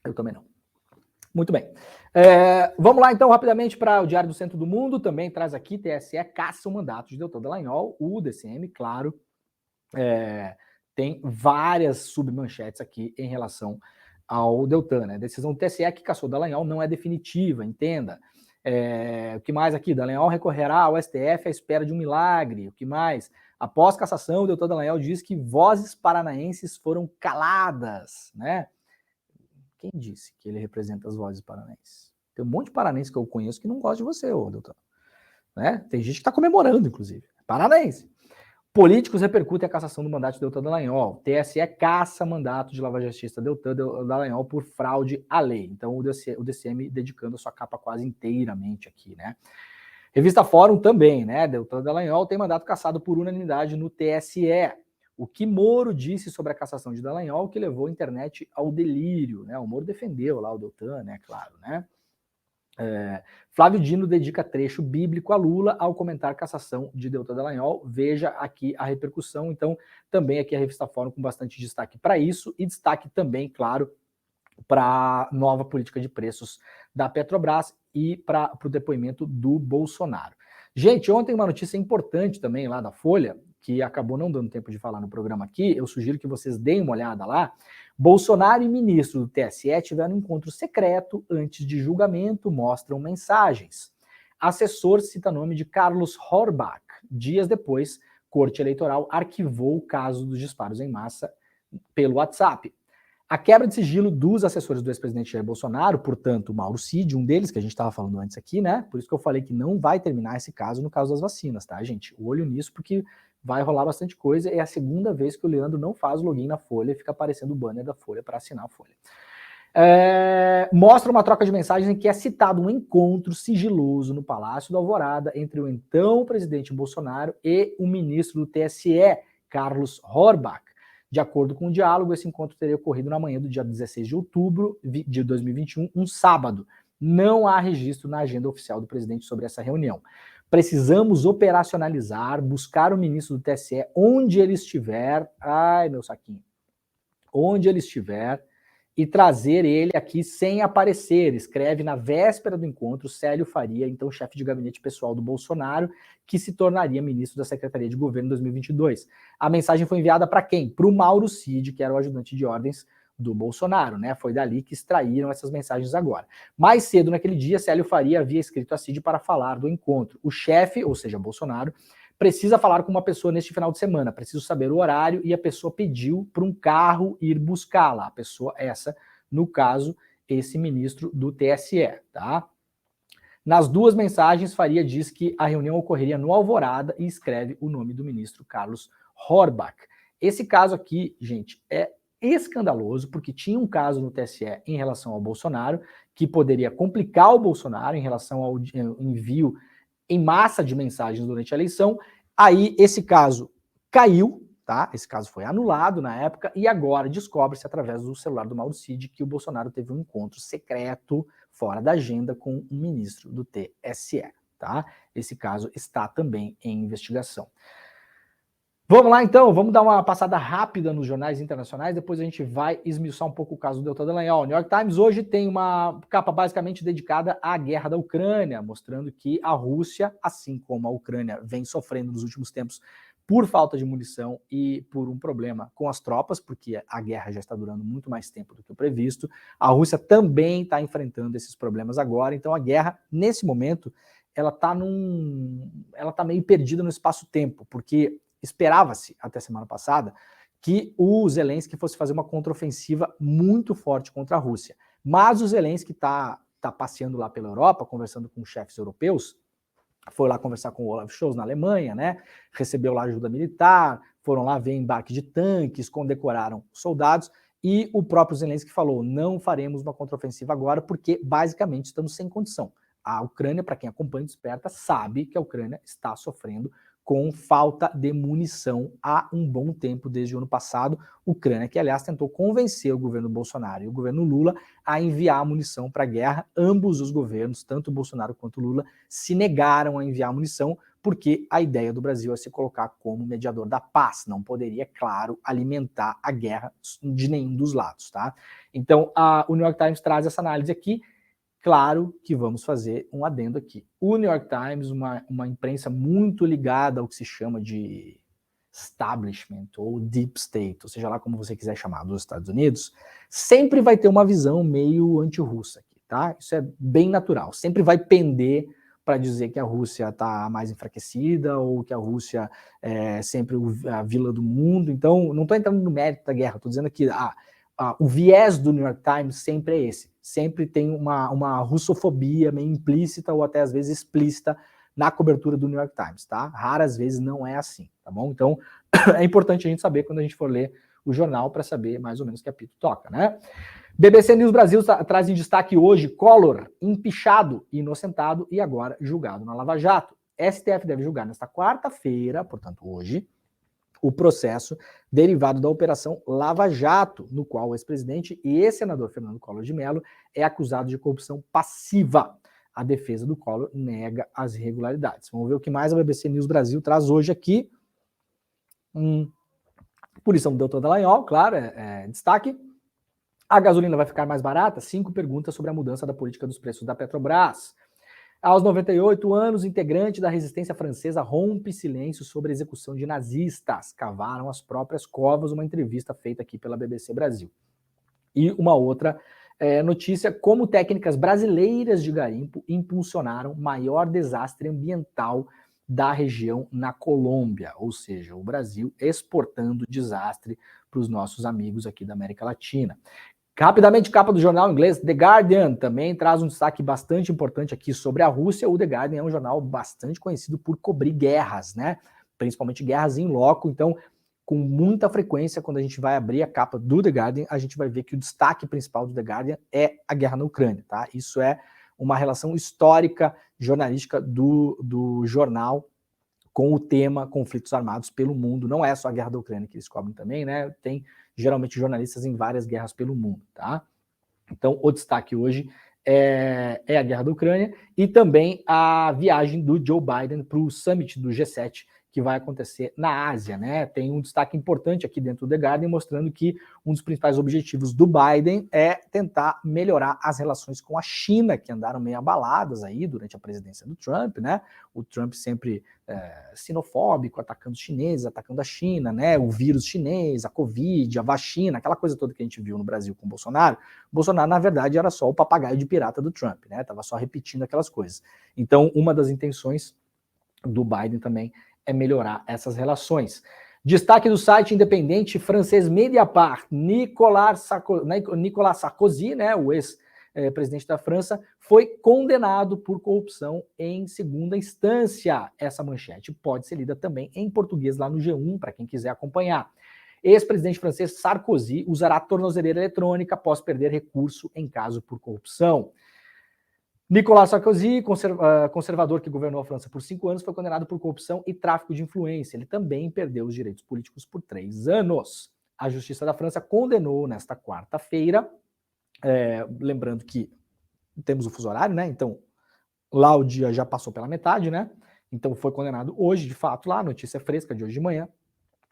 Eu também não. Muito bem. Vamos lá, então, rapidamente para o Diário do Centro do Mundo. Também traz aqui, TSE caça o mandato de Deltan Dallagnol. O DCM, claro, tem várias submanchetes aqui em relação ao Deltan, né? A decisão do TSE que caçou Dallagnol não é definitiva, entenda. O que mais aqui? Dallagnol recorrerá ao STF à espera de um milagre. O que mais? Após cassação, o Deltan Dallagnol diz que vozes paranaenses foram caladas, né? Quem disse que ele representa as vozes paranaenses? Tem um monte de paranaenses que eu conheço que não gosta de você, ô Deltan. Né? Tem gente que está comemorando, inclusive. Paranaense. Políticos repercutem a cassação do mandato de Deltan Dallagnol. TSE caça mandato de lavajatista Deltan Dallagnol por fraude à lei. Então o DCM dedicando a sua capa quase inteiramente aqui, né? Revista Fórum também, né? Deltan Dallagnol tem mandato cassado por unanimidade no TSE. O que Moro disse sobre a cassação de Dallagnol que levou a internet ao delírio, né? O Moro defendeu lá o Deltan, né? Claro, né? Flávio Dino dedica trecho bíblico a Lula ao comentar a cassação de Deltan Dallagnol. Veja aqui a repercussão. Então, também aqui a Revista Fórum com bastante destaque para isso e destaque também, claro, para a nova política de preços da Petrobras e para o depoimento do Bolsonaro. Gente, ontem uma notícia importante também lá da Folha, que acabou não dando tempo de falar no programa aqui, eu sugiro que vocês deem uma olhada lá. Bolsonaro e ministro do TSE tiveram um encontro secreto antes de julgamento, mostram mensagens. Assessor cita nome de Carlos Horbach. Dias depois, Corte Eleitoral arquivou o caso dos disparos em massa pelo WhatsApp. A quebra de sigilo dos assessores do ex-presidente Jair Bolsonaro, portanto, Mauro Cid, um deles, que a gente estava falando antes aqui, né? Por isso que eu falei que não vai terminar esse caso no caso das vacinas, tá, gente? O olho nisso, porque vai rolar bastante coisa. É a segunda vez que o Leandro não faz login na Folha e fica aparecendo o banner da Folha para assinar a Folha. Mostra uma troca de mensagens em que é citado um encontro sigiloso no Palácio do Alvorada entre o então presidente Bolsonaro e o ministro do TSE, Carlos Horbach. De acordo com o diálogo, esse encontro teria ocorrido na manhã do dia 16 de outubro de 2021, um sábado. Não há registro na agenda oficial do presidente sobre essa reunião. Precisamos operacionalizar, buscar o ministro do TSE onde ele estiver, ai meu saquinho, onde ele estiver, e trazer ele aqui sem aparecer. Escreve na véspera do encontro Célio Faria, então chefe de gabinete pessoal do Bolsonaro, que se tornaria ministro da Secretaria de Governo em 2022. A mensagem foi enviada para quem? Para o Mauro Cid, que era o ajudante de ordens do Bolsonaro, né? Foi dali que extraíram essas mensagens agora. Mais cedo naquele dia, Célio Faria havia escrito a Cid para falar do encontro. O chefe, ou seja, Bolsonaro, precisa falar com uma pessoa neste final de semana, preciso saber o horário, e a pessoa pediu para um carro ir buscá-la. A pessoa essa, no caso, esse ministro do TSE, tá? Nas duas mensagens, Faria diz que a reunião ocorreria no Alvorada e escreve o nome do ministro Carlos Horbach. Esse caso aqui, gente, é escandaloso, porque tinha um caso no TSE em relação ao Bolsonaro, que poderia complicar o Bolsonaro em relação ao envio em massa de mensagens durante a eleição. Aí esse caso caiu, tá? Esse caso foi anulado na época, e agora descobre-se através do celular do Mauro Cid que o Bolsonaro teve um encontro secreto, fora da agenda, com um ministro do TSE, tá? Esse caso está também em investigação. Vamos lá então, vamos dar uma passada rápida nos jornais internacionais, depois a gente vai esmiuçar um pouco o caso do Deltan Dallagnol. O New York Times hoje tem uma capa basicamente dedicada à guerra da Ucrânia, mostrando que a Rússia, assim como a Ucrânia vem sofrendo nos últimos tempos por falta de munição e por um problema com as tropas, porque a guerra já está durando muito mais tempo do que o previsto, a Rússia também está enfrentando esses problemas agora, então a guerra, nesse momento, ela está meio perdida no espaço-tempo, porque esperava-se, até semana passada, que o Zelensky fosse fazer uma contraofensiva muito forte contra a Rússia. Mas o Zelensky está passeando lá pela Europa, conversando com chefes europeus, foi lá conversar com o Olaf Scholz na Alemanha, né? Recebeu lá ajuda militar, foram lá ver embarque de tanques, condecoraram soldados, e o próprio Zelensky falou, não faremos uma contraofensiva agora, porque basicamente estamos sem condição. A Ucrânia, para quem acompanha Desperta, sabe que a Ucrânia está sofrendo com falta de munição há um bom tempo, desde o ano passado. Ucrânia, que aliás tentou convencer o governo Bolsonaro e o governo Lula a enviar munição para a guerra. Ambos os governos, tanto o Bolsonaro quanto o Lula, se negaram a enviar munição, porque a ideia do Brasil é se colocar como mediador da paz. Não poderia, claro, alimentar a guerra de nenhum dos lados, tá? Então, o New York Times traz essa análise aqui. Claro que vamos fazer um adendo aqui. O New York Times, uma imprensa muito ligada ao que se chama de establishment ou deep state, ou seja lá como você quiser chamar, dos Estados Unidos, sempre vai ter uma visão meio anti-russa aqui, tá? Isso é bem natural. Sempre vai pender para dizer que a Rússia está mais enfraquecida ou que a Rússia é sempre a vila do mundo. Então, não estou entrando no mérito da guerra, estou dizendo que o viés do New York Times sempre é esse. Sempre tem uma russofobia meio implícita ou até às vezes explícita na cobertura do New York Times, tá? Raras vezes não é assim, tá bom? Então, é importante a gente saber quando a gente for ler o jornal para saber mais ou menos que apito toca, né? BBC News Brasil traz em destaque hoje Collor, empichado, inocentado e agora julgado na Lava Jato. STF deve julgar nesta quarta-feira, portanto hoje, o processo derivado da Operação Lava Jato, no qual o ex-presidente e ex-senador Fernando Collor de Mello é acusado de corrupção passiva. A defesa do Collor nega as irregularidades. Vamos ver o que mais a BBC News Brasil traz hoje aqui. Punição do Deltan Dallagnol, claro, destaque. A gasolina vai ficar mais barata? 5 perguntas sobre a mudança da política dos preços da Petrobras. Aos 98 anos, integrante da resistência francesa rompe silêncio sobre a execução de nazistas. Cavaram as próprias covas, uma entrevista feita aqui pela BBC Brasil. E uma outra notícia, como técnicas brasileiras de garimpo impulsionaram maior desastre ambiental da região na Colômbia, ou seja, o Brasil exportando desastre para os nossos amigos aqui da América Latina. Rapidamente, capa do jornal inglês The Guardian também traz um destaque bastante importante aqui sobre a Rússia. O The Guardian é um jornal bastante conhecido por cobrir guerras, né? Principalmente guerras em loco. Então, com muita frequência, quando a gente vai abrir a capa do The Guardian, a gente vai ver que o destaque principal do The Guardian é a guerra na Ucrânia, tá? Isso é uma relação histórica, jornalística do jornal com o tema conflitos armados pelo mundo. Não é só a guerra da Ucrânia que eles cobrem também, né? Tem geralmente jornalistas em várias guerras pelo mundo, tá? Então, o destaque hoje é a guerra da Ucrânia e também a viagem do Joe Biden para o summit do G7, que vai acontecer na Ásia, né? Tem um destaque importante aqui dentro do The Guardian, mostrando que um dos principais objetivos do Biden é tentar melhorar as relações com a China, que andaram meio abaladas aí durante a presidência do Trump, né? O Trump sempre sinofóbico, atacando os chineses, atacando a China, né? O vírus chinês, a Covid, a vacina, aquela coisa toda que a gente viu no Brasil com o Bolsonaro. O Bolsonaro, na verdade, era só o papagaio de pirata do Trump, né? Tava só repetindo aquelas coisas. Então, uma das intenções do Biden também é melhorar essas relações. Destaque do site independente francês Mediapart, Nicolas Sarkozy, né, o ex-presidente da França, foi condenado por corrupção em segunda instância. Essa manchete pode ser lida também em português lá no G1, para quem quiser acompanhar. Ex-presidente francês Sarkozy usará tornozeleira eletrônica após perder recurso em caso por corrupção. Nicolas Sarkozy, conservador que governou a França por 5 anos, foi condenado por corrupção e tráfico de influência. Ele também perdeu os direitos políticos por 3 anos. A Justiça da França condenou nesta quarta-feira, lembrando que temos o fuso horário, né? Então, lá o dia já passou pela metade, né? Então foi condenado hoje, de fato, lá, notícia fresca de hoje de manhã,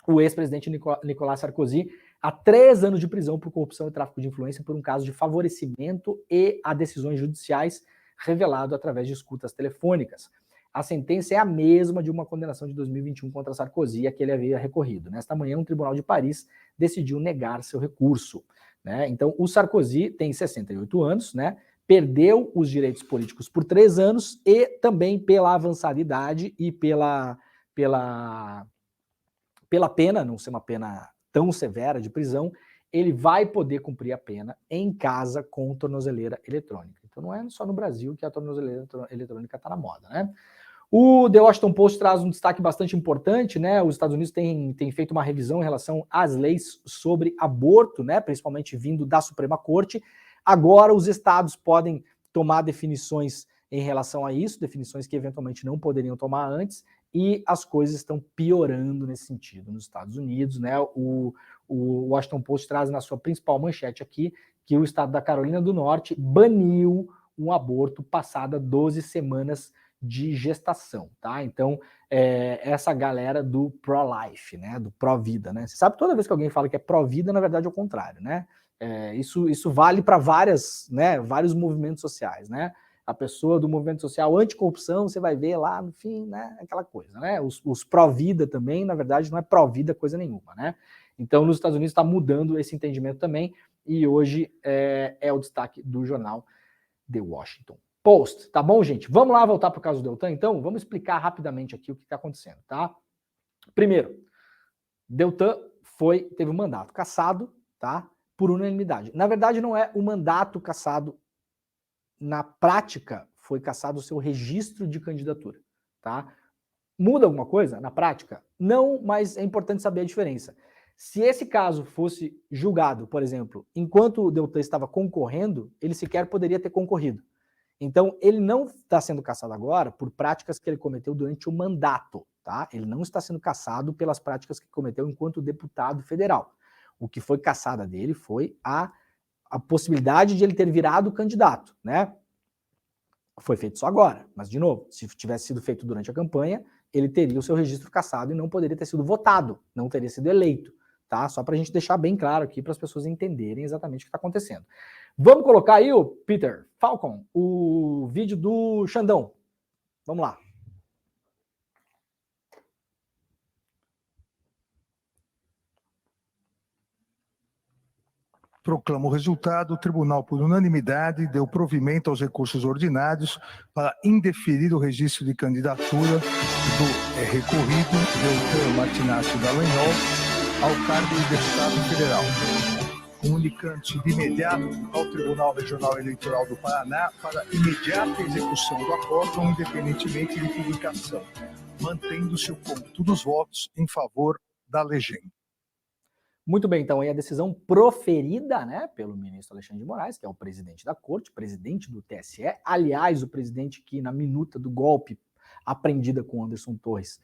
o ex-presidente Nicolas Sarkozy a 3 anos de prisão por corrupção e tráfico de influência por um caso de favorecimento e a decisões judiciais revelado através de escutas telefônicas. A sentença é a mesma de uma condenação de 2021 contra Sarkozy, a que ele havia recorrido. Nesta manhã, um tribunal de Paris decidiu negar seu recurso, né? Então, o Sarkozy tem 68 anos, né? Perdeu os direitos políticos por 3 anos e também pela avançada idade e pela pena, não ser uma pena tão severa de prisão, ele vai poder cumprir a pena em casa com tornozeleira eletrônica. Então não é só no Brasil que a tornozeleira eletrônica está na moda, né? O The Washington Post traz um destaque bastante importante, né? Os Estados Unidos têm feito uma revisão em relação às leis sobre aborto, né? Principalmente vindo da Suprema Corte. Agora os estados podem tomar definições em relação a isso, definições que eventualmente não poderiam tomar antes, e as coisas estão piorando nesse sentido nos Estados Unidos, né? O Washington Post traz na sua principal manchete aqui que o estado da Carolina do Norte baniu um aborto passada 12 semanas de gestação, tá? Então, essa galera do pro-life, né? Do pró-vida, né? Você sabe, toda vez que alguém fala que é pró-vida, na verdade é o contrário, né? Isso vale para vários movimentos sociais, né? A pessoa do movimento social anticorrupção, você vai ver lá no fim, né? Aquela coisa, né? Os pró-vida também, na verdade, não é pró-vida coisa nenhuma, né? Então, nos Estados Unidos está mudando esse entendimento também, e hoje é o destaque do jornal The Washington Post, tá bom, gente? Vamos lá voltar para o caso do Deltan, então? Vamos explicar rapidamente aqui o que está acontecendo, tá? Primeiro, Deltan teve um mandato cassado, tá? Por unanimidade. Na verdade, não é o mandato cassado. Na prática, foi cassado o seu registro de candidatura, tá? Muda alguma coisa na prática? Não, mas é importante saber a diferença. Se esse caso fosse julgado, por exemplo, enquanto o Deltan estava concorrendo, ele sequer poderia ter concorrido. Então, ele não está sendo cassado agora por práticas que ele cometeu durante o mandato, tá? Ele não está sendo cassado pelas práticas que cometeu enquanto deputado federal. O que foi cassada dele foi a possibilidade de ele ter virado candidato, né? Foi feito só agora, mas de novo, se tivesse sido feito durante a campanha, ele teria o seu registro cassado e não poderia ter sido votado, não teria sido eleito, tá? Só para a gente deixar bem claro aqui para as pessoas entenderem exatamente o que está acontecendo. Vamos colocar aí, o Peter Falcon, o vídeo do Xandão. Vamos lá. Proclama o resultado, o tribunal, por unanimidade, deu provimento aos recursos ordinários para indeferir o registro de candidatura do recorrido Deltan Martinacci Dallagnol ao cargo de deputado federal, comunicante de imediato ao Tribunal Regional Eleitoral do Paraná para imediata execução do acórdão, independentemente de publicação, mantendo-se o cômputo dos votos em favor da legenda. Muito bem, então aí a decisão proferida, né, pelo ministro Alexandre de Moraes, que é o presidente da corte, presidente do TSE, aliás, o presidente que na minuta do golpe apreendida com Anderson Torres,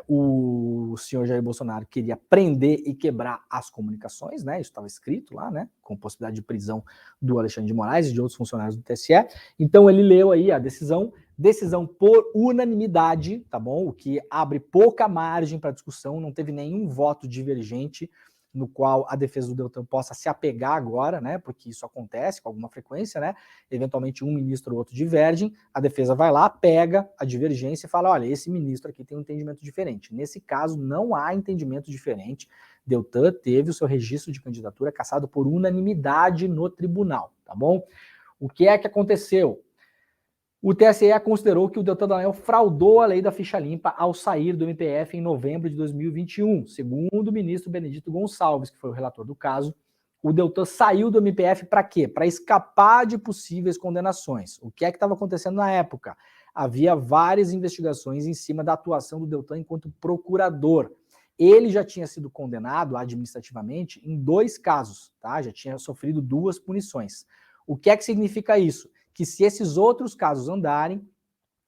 o senhor Jair Bolsonaro queria prender e quebrar as comunicações, né, isso estava escrito lá, né, com possibilidade de prisão do Alexandre de Moraes e de outros funcionários do TSE. Então ele leu aí a decisão por unanimidade, tá bom? O que abre pouca margem para discussão, não teve nenhum voto divergente no qual a defesa do Deltan possa se apegar agora, né? Porque isso acontece com alguma frequência, né? Eventualmente um ministro ou outro divergem, a defesa vai lá, pega a divergência e fala, olha, esse ministro aqui tem um entendimento diferente. Nesse caso, não há entendimento diferente. Deltan teve o seu registro de candidatura cassado por unanimidade no tribunal, tá bom? O que é que aconteceu? O TSE considerou que o Deltan Dallagnol fraudou a lei da ficha limpa ao sair do MPF em novembro de 2021. Segundo o ministro Benedito Gonçalves, que foi o relator do caso, o Deltan saiu do MPF para quê? Para escapar de possíveis condenações. O que é que estava acontecendo na época? Havia várias investigações em cima da atuação do Deltan enquanto procurador. Ele já tinha sido condenado administrativamente em 2 casos, tá? Já tinha sofrido 2 punições. O que é que significa isso? Que se esses outros casos andarem,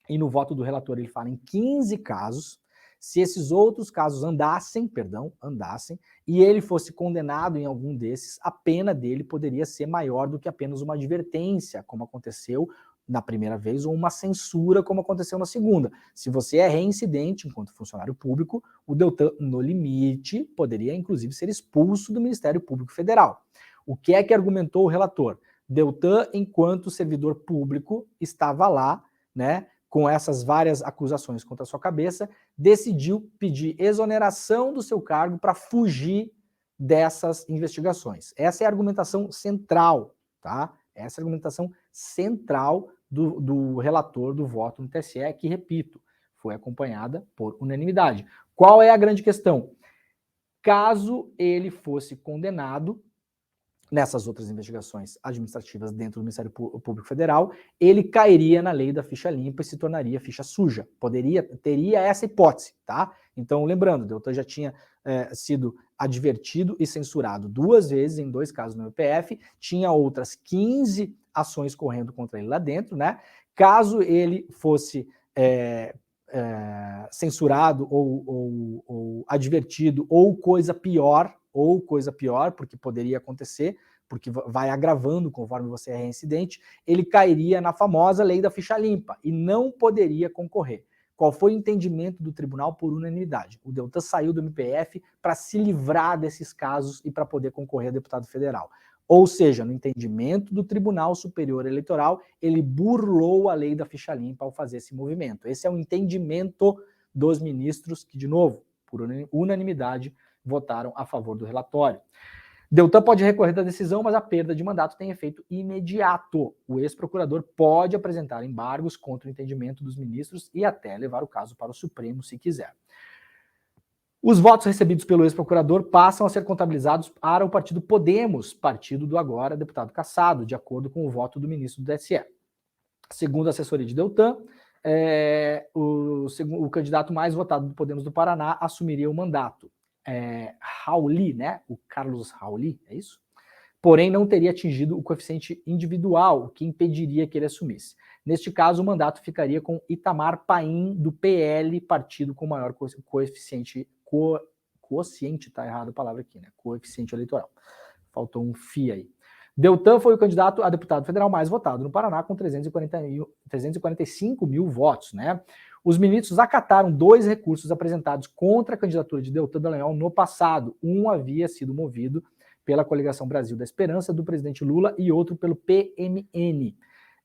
e no voto do relator ele fala em 15 casos, se esses outros casos andassem, e ele fosse condenado em algum desses, a pena dele poderia ser maior do que apenas uma advertência, como aconteceu na primeira vez, ou uma censura, como aconteceu na segunda. Se você é reincidente enquanto funcionário público, o Deltan, no limite, poderia inclusive ser expulso do Ministério Público Federal. O que é que argumentou o relator? Deltan, enquanto servidor público, estava lá, né, com essas várias acusações contra a sua cabeça, decidiu pedir exoneração do seu cargo para fugir dessas investigações. Essa é a argumentação central, tá? Essa é a argumentação central do relator do voto no TSE, que, repito, foi acompanhada por unanimidade. Qual é a grande questão? Caso ele fosse condenado nessas outras investigações administrativas dentro do Ministério Público Federal, ele cairia na lei da ficha limpa e se tornaria ficha suja. Teria essa hipótese, tá? Então, lembrando, Deltan já tinha sido advertido e censurado 2 vezes, em 2 casos no MPF, tinha outras 15 ações correndo contra ele lá dentro, né? Caso ele fosse censurado ou advertido ou coisa pior, porque poderia acontecer, porque vai agravando conforme você é reincidente, ele cairia na famosa lei da ficha limpa e não poderia concorrer. Qual foi o entendimento do tribunal por unanimidade? O Deltan saiu do MPF para se livrar desses casos e para poder concorrer a deputado federal. Ou seja, no entendimento do Tribunal Superior Eleitoral, ele burlou a lei da ficha limpa ao fazer esse movimento. Esse é o entendimento dos ministros que, de novo, por unanimidade, votaram a favor do relatório. Deltan pode recorrer da decisão, mas a perda de mandato tem efeito imediato. O ex-procurador pode apresentar embargos contra o entendimento dos ministros e até levar o caso para o Supremo, se quiser. Os votos recebidos pelo ex-procurador passam a ser contabilizados para o partido Podemos, partido do agora deputado Cassado, de acordo com o voto do ministro do TSE. Segundo a assessoria de Deltan, o candidato mais votado do Podemos do Paraná assumiria o mandato. Rauli, né? O Carlos Rauli, é isso? Porém, não teria atingido o coeficiente individual, o que impediria que ele assumisse. Neste caso, o mandato ficaria com Itamar Paim, do PL, partido com maior coeficiente, tá errado a palavra aqui, né? Coeficiente eleitoral. Faltou um FI aí. Deltan foi o candidato a deputado federal mais votado no Paraná, com 345 mil votos, né? Os ministros acataram 2 recursos apresentados contra a candidatura de Deltan Dallagnol no passado. Um havia sido movido pela Coligação Brasil da Esperança, do presidente Lula, e outro pelo PMN.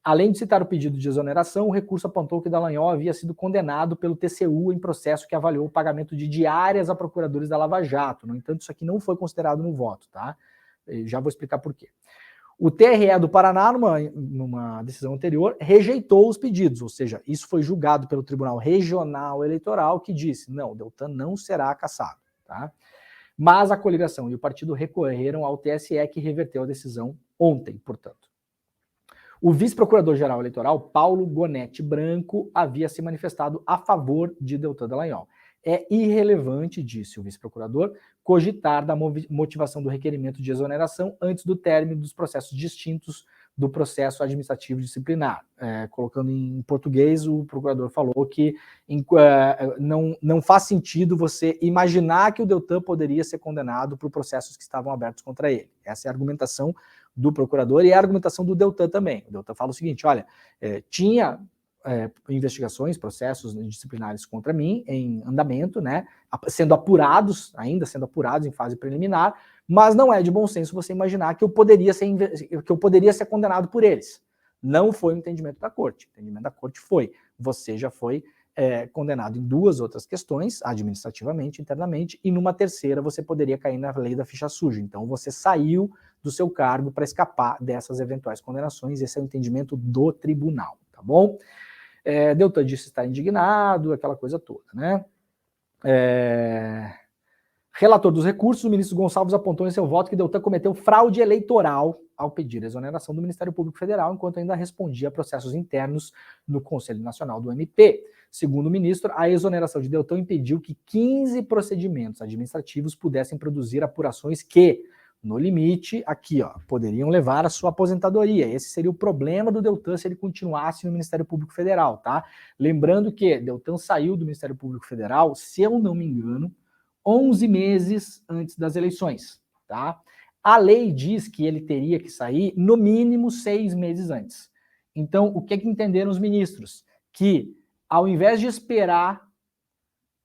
Além de citar o pedido de exoneração, o recurso apontou que Dallagnol havia sido condenado pelo TCU em processo que avaliou o pagamento de diárias a procuradores da Lava Jato. No entanto, isso aqui não foi considerado no voto, tá? Eu já vou explicar por quê. O TRE do Paraná, numa decisão anterior, rejeitou os pedidos, ou seja, isso foi julgado pelo Tribunal Regional Eleitoral, que disse, não, Deltan não será cassado, tá? Mas a coligação e o partido recorreram ao TSE, que reverteu a decisão ontem, portanto. O vice-procurador-geral eleitoral, Paulo Gonetti Branco, havia se manifestado a favor de Deltan Dallagnol. É irrelevante, disse o vice-procurador, cogitar da motivação do requerimento de exoneração antes do término dos processos distintos do processo administrativo disciplinar. Colocando em português, o procurador falou que não faz sentido você imaginar que o Deltan poderia ser condenado por processos que estavam abertos contra ele. Essa é a argumentação do procurador e é a argumentação do Deltan também. O Deltan fala o seguinte, olha, tinha investigações, processos disciplinares contra mim em andamento, né, ainda sendo apurados em fase preliminar, mas não é de bom senso você imaginar que eu poderia ser condenado por eles. Não foi o entendimento da corte. O entendimento da corte foi, você já foi condenado em 2 outras questões, administrativamente, internamente, e numa terceira você poderia cair na lei da ficha suja. Então você saiu do seu cargo para escapar dessas eventuais condenações. Esse é o entendimento do tribunal, tá bom? Deltan disse estar indignado, aquela coisa toda, né? Relator dos recursos, o ministro Gonçalves apontou em seu voto que Deltan cometeu fraude eleitoral ao pedir a exoneração do Ministério Público Federal, enquanto ainda respondia a processos internos no Conselho Nacional do MP. Segundo o ministro, a exoneração de Deltan impediu que 15 procedimentos administrativos pudessem produzir apurações que, no limite, aqui, ó, poderiam levar à sua aposentadoria. Esse seria o problema do Deltan se ele continuasse no Ministério Público Federal, tá? Lembrando que Deltan saiu do Ministério Público Federal, se eu não me engano, 11 meses antes das eleições, tá? A lei diz que ele teria que sair no mínimo 6 meses antes. Então, o que entenderam os ministros? Que, ao invés de esperar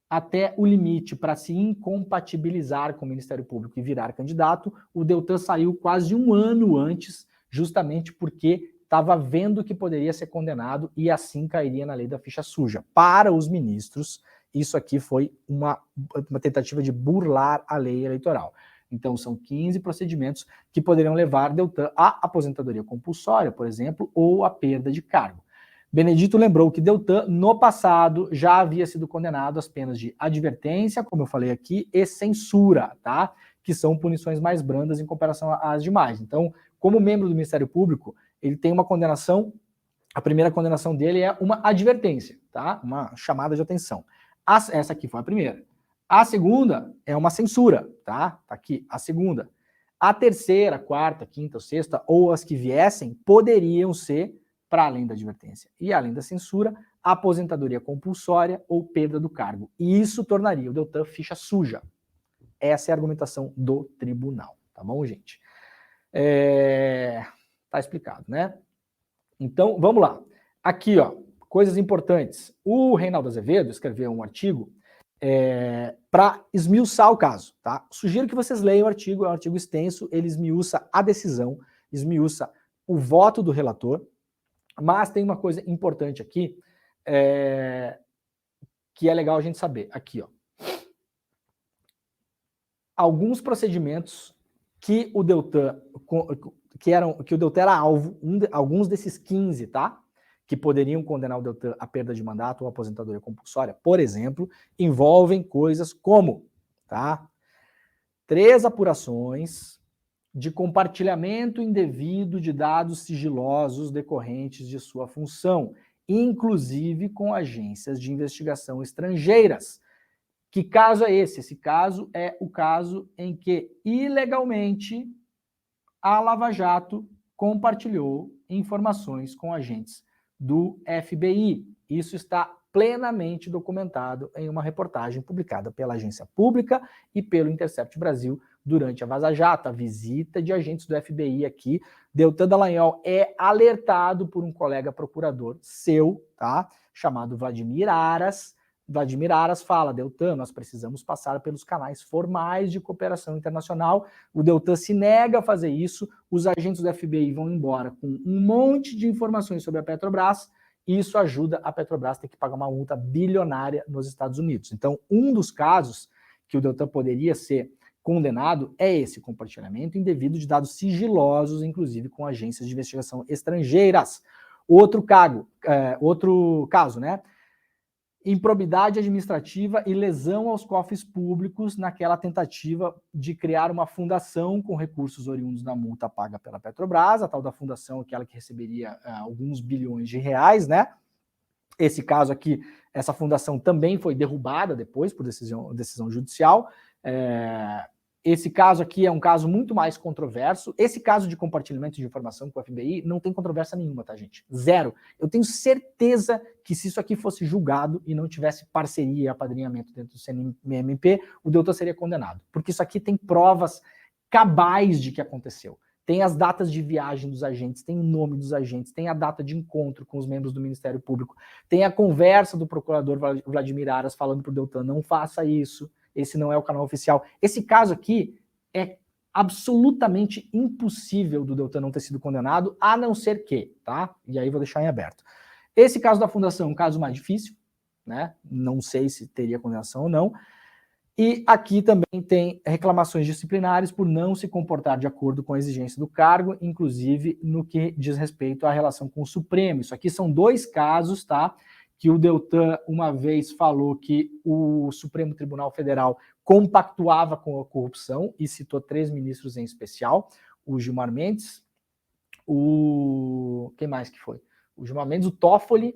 até o limite para se incompatibilizar com o Ministério Público e virar candidato, o Deltan saiu quase um ano antes, justamente porque estava vendo que poderia ser condenado e assim cairia na lei da ficha suja. Para os ministros, isso aqui foi uma tentativa de burlar a lei eleitoral. Então, são 15 procedimentos que poderiam levar Deltan à aposentadoria compulsória, por exemplo, ou à perda de cargo. Benedito lembrou que Deltan, no passado, já havia sido condenado às penas de advertência, como eu falei aqui, e censura, tá? Que são punições mais brandas em comparação às demais. Então, como membro do Ministério Público, ele tem uma condenação, a primeira condenação dele é uma advertência, tá? Uma chamada de atenção. Essa aqui foi a primeira. A segunda é uma censura, tá? Tá aqui, a segunda. A terceira, quarta, quinta ou sexta, ou as que viessem, poderiam ser, para além da advertência e além da censura, aposentadoria compulsória ou perda do cargo. E isso tornaria o Deltan ficha suja. Essa é a argumentação do tribunal, tá bom, gente? Tá explicado, né? Então, vamos lá. Aqui, ó, coisas importantes. O Reinaldo Azevedo escreveu um artigo para esmiuçar o caso, tá? Sugiro que vocês leiam o artigo, é um artigo extenso, ele esmiuça a decisão, esmiuça o voto do relator, mas tem uma coisa importante aqui, que é legal a gente saber. Aqui, ó. Alguns procedimentos que o Deltan, que o Deltan era alvo, alguns desses 15, tá? Que poderiam condenar o Deltan à perda de mandato ou aposentadoria compulsória, por exemplo, envolvem coisas como, tá? 3 apurações de compartilhamento indevido de dados sigilosos decorrentes de sua função, inclusive com agências de investigação estrangeiras. Que caso é esse? Esse caso é o caso em que, ilegalmente, a Lava Jato compartilhou informações com agentes do FBI. Isso está plenamente documentado em uma reportagem publicada pela Agência Pública e pelo Intercept Brasil durante a Vaza Jato, a visita de agentes do FBI aqui. Deltan Dallagnol é alertado por um colega procurador seu, tá? Chamado Vladimir Aras. Vladimir Aras fala: Deltan, nós precisamos passar pelos canais formais de cooperação internacional. O Deltan se nega a fazer isso, os agentes do FBI vão embora com um monte de informações sobre a Petrobras, e isso ajuda a Petrobras a ter que pagar uma multa bilionária nos Estados Unidos. Então, um dos casos que o Deltan poderia ser condenado é esse compartilhamento indevido de dados sigilosos, inclusive com agências de investigação estrangeiras. Outro caso, né? Improbidade administrativa e lesão aos cofres públicos naquela tentativa de criar uma fundação com recursos oriundos da multa paga pela Petrobras, a tal da fundação, aquela que receberia alguns bilhões de reais, né? Esse caso aqui, essa fundação também foi derrubada depois por decisão judicial. Esse caso aqui é um caso muito mais controverso. Esse caso de compartilhamento de informação com o FBI não tem controvérsia nenhuma, tá, gente? Zero. Eu tenho certeza que se isso aqui fosse julgado e não tivesse parceria e apadrinhamento dentro do CNMP, o Deltan seria condenado. Porque isso aqui tem provas cabais de que aconteceu. Tem as datas de viagem dos agentes, tem o nome dos agentes, tem a data de encontro com os membros do Ministério Público, tem a conversa do procurador Vladimir Aras falando para o Deltan: não faça isso. Esse não é o canal oficial. Esse caso aqui é absolutamente impossível do Deltan não ter sido condenado, a não ser que, tá? E aí vou deixar em aberto. Esse caso da fundação é um caso mais difícil, né? Não sei se teria condenação ou não. E aqui também tem reclamações disciplinares por não se comportar de acordo com a exigência do cargo, inclusive no que diz respeito à relação com o Supremo. Isso aqui são 2 casos, tá? que o Deltan uma vez falou que o Supremo Tribunal Federal compactuava com a corrupção e citou 3 ministros em especial, o Gilmar Mendes, quem mais que foi? O Gilmar Mendes, o Toffoli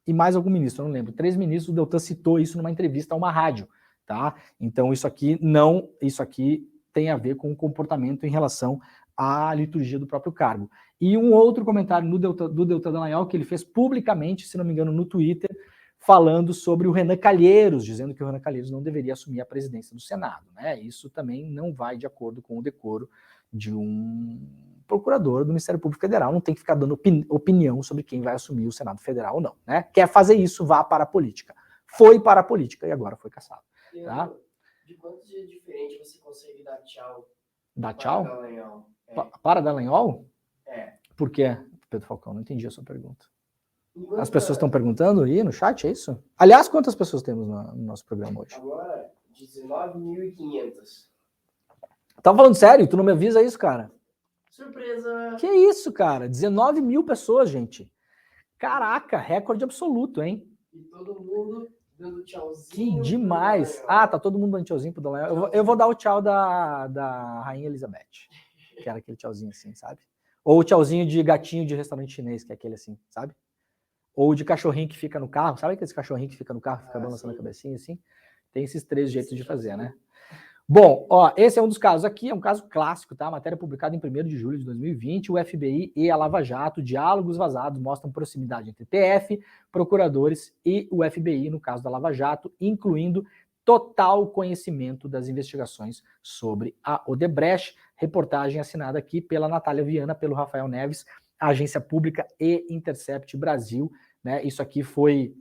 e mais algum ministro, eu não lembro. 3 ministros, o Deltan citou isso numa entrevista a uma rádio, tá? Então isso aqui tem a ver com o comportamento em relação à liturgia do próprio cargo. E um outro comentário do Deltan Dallagnol, que ele fez publicamente, se não me engano, no Twitter, falando sobre o Renan Calheiros, dizendo que o Renan Calheiros não deveria assumir a presidência do Senado, né? Isso também não vai de acordo com o decoro de um procurador do Ministério Público Federal, não tem que ficar dando opinião sobre quem vai assumir o Senado Federal ou não, né? Quer fazer isso, vá para a política. Foi para a política e agora foi cassado. Tá? De quantos dias diferentes você consegue dar tchau? Dar tchau? Para Dallagnol? Para Dallagnol? É. Por quê, Pedro Falcão? Não entendi a sua pergunta. Enquanto As pessoas estão perguntando aí no chat, é isso? Aliás, quantas pessoas temos no nosso programa hoje? Agora, 19.500. Tá falando sério? Tu não me avisa isso, cara? Surpresa! Que isso, cara? 19 mil pessoas, gente. Caraca, recorde absoluto, hein? E todo mundo dando Que tchauzinho. demais. Ah, tá todo mundo dando tchauzinho pro Dallagnol. Eu vou dar o tchau da Rainha Elizabeth. Que era aquele tchauzinho assim, sabe? Ou o tchauzinho de gatinho de restaurante chinês, que é aquele assim, sabe? Ou de cachorrinho que fica no carro. Sabe aquele cachorrinho que fica no carro, fica balançando a cabecinha assim? Tem esses 3 jeitos de fazer, né? Bom, ó, esse é um dos casos aqui, é um caso clássico, tá? Matéria publicada em 1º de julho de 2020, o FBI e a Lava Jato, diálogos vazados mostram proximidade entre PF, procuradores e o FBI, no caso da Lava Jato, incluindo total conhecimento das investigações sobre a Odebrecht, reportagem assinada aqui pela Natália Viana, pelo Rafael Neves, Agência Pública e Intercept Brasil, né? Isso aqui foi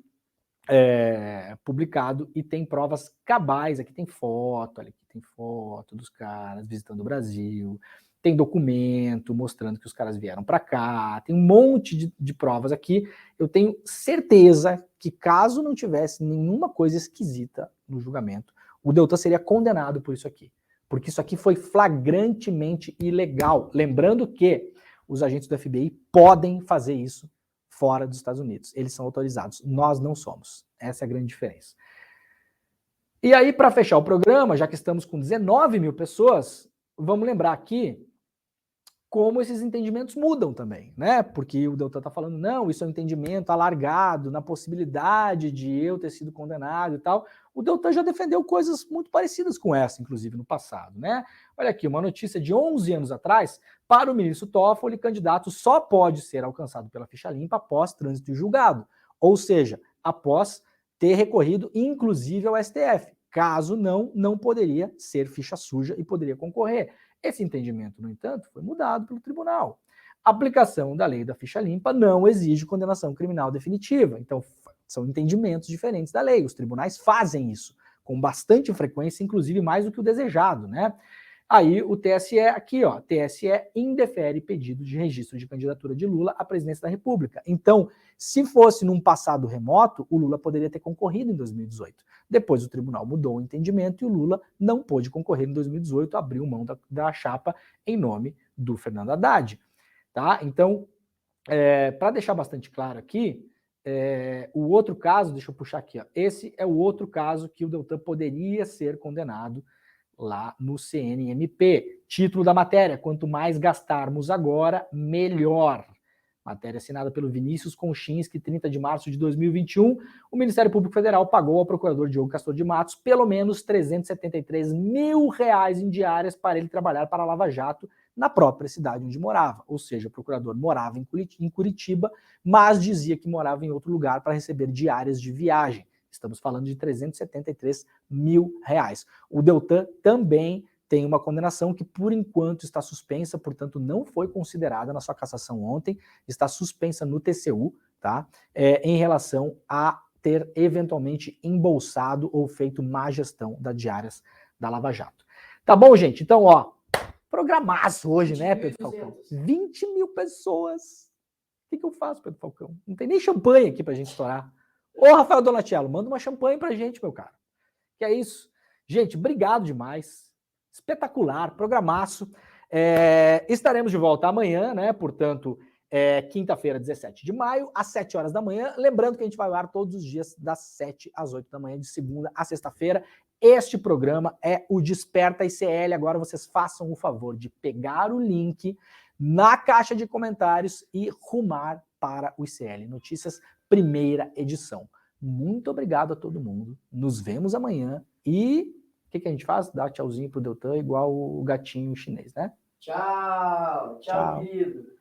publicado e tem provas cabais, aqui tem foto, olha aqui tem foto dos caras visitando o Brasil, tem documento mostrando que os caras vieram para cá, tem um monte de provas aqui. Eu tenho certeza que caso não tivesse nenhuma coisa esquisita no julgamento, o Deltan seria condenado por isso aqui, porque isso aqui foi flagrantemente ilegal. Lembrando que os agentes do FBI podem fazer isso fora dos Estados Unidos. Eles são autorizados. Nós não somos. Essa é a grande diferença. E aí, para fechar o programa, já que estamos com 19 mil pessoas, vamos lembrar aqui como esses entendimentos mudam também, né? Porque o Deltan está falando, não, isso é um entendimento alargado, na possibilidade de eu ter sido condenado e tal. O Deltan já defendeu coisas muito parecidas com essa, inclusive, no passado, né? Olha aqui, uma notícia de 11 anos atrás, para o ministro Toffoli, candidato só pode ser alcançado pela ficha limpa após trânsito e julgado, ou seja, após ter recorrido, inclusive, ao STF. Caso não poderia ser ficha suja e poderia concorrer. Esse entendimento, no entanto, foi mudado pelo tribunal. A aplicação da lei da ficha limpa não exige condenação criminal definitiva. Então, são entendimentos diferentes da lei. Os tribunais fazem isso com bastante frequência, inclusive mais do que o desejado, né? Aí o TSE, aqui, ó, TSE indefere pedido de registro de candidatura de Lula à presidência da República. Então, se fosse num passado remoto, o Lula poderia ter concorrido em 2018. Depois o tribunal mudou o entendimento e o Lula não pôde concorrer em 2018, abriu mão da chapa em nome do Fernando Haddad. Tá? Então, para deixar bastante claro aqui, o outro caso, deixa eu puxar aqui, ó, esse é o outro caso que o Deltan poderia ser condenado lá no CNMP. Título da matéria: quanto mais gastarmos agora, melhor. Matéria assinada pelo Vinícius Konchinski, 30 de março de 2021. O Ministério Público Federal pagou ao procurador Diogo Castor de Matos pelo menos R$373 mil em diárias para ele trabalhar para a Lava Jato na própria cidade onde morava. Ou seja, o procurador morava em Curitiba, mas dizia que morava em outro lugar para receber diárias de viagem. Estamos falando de R$373 mil. O Deltan também tem uma condenação que, por enquanto, está suspensa, portanto, não foi considerada na sua cassação ontem, está suspensa no TCU, tá? Em relação a ter eventualmente embolsado ou feito má gestão das diárias da Lava Jato. Tá bom, gente? Então, ó, programaço hoje, né, Pedro Falcão? 20 mil pessoas. O que eu faço, Pedro Falcão? Não tem nem champanhe aqui pra gente estourar. Ô, Rafael Donatello, manda uma champanhe pra gente, meu cara. Que é isso. Gente, obrigado demais. Espetacular, programaço. Estaremos de volta amanhã, né? Portanto, quinta-feira, 17 de maio, às 7 horas da manhã. Lembrando que a gente vai ao ar todos os dias, das 7 às 8 da manhã, de segunda a sexta-feira. Este programa é o Desperta ICL. Agora vocês façam o favor de pegar o link na caixa de comentários e rumar para o ICL Notícias, primeira edição. Muito obrigado a todo mundo. Nos vemos amanhã. E o que a gente faz? Dá tchauzinho pro Deltan, igual o gatinho chinês, né? Tchau, Tchau. querido.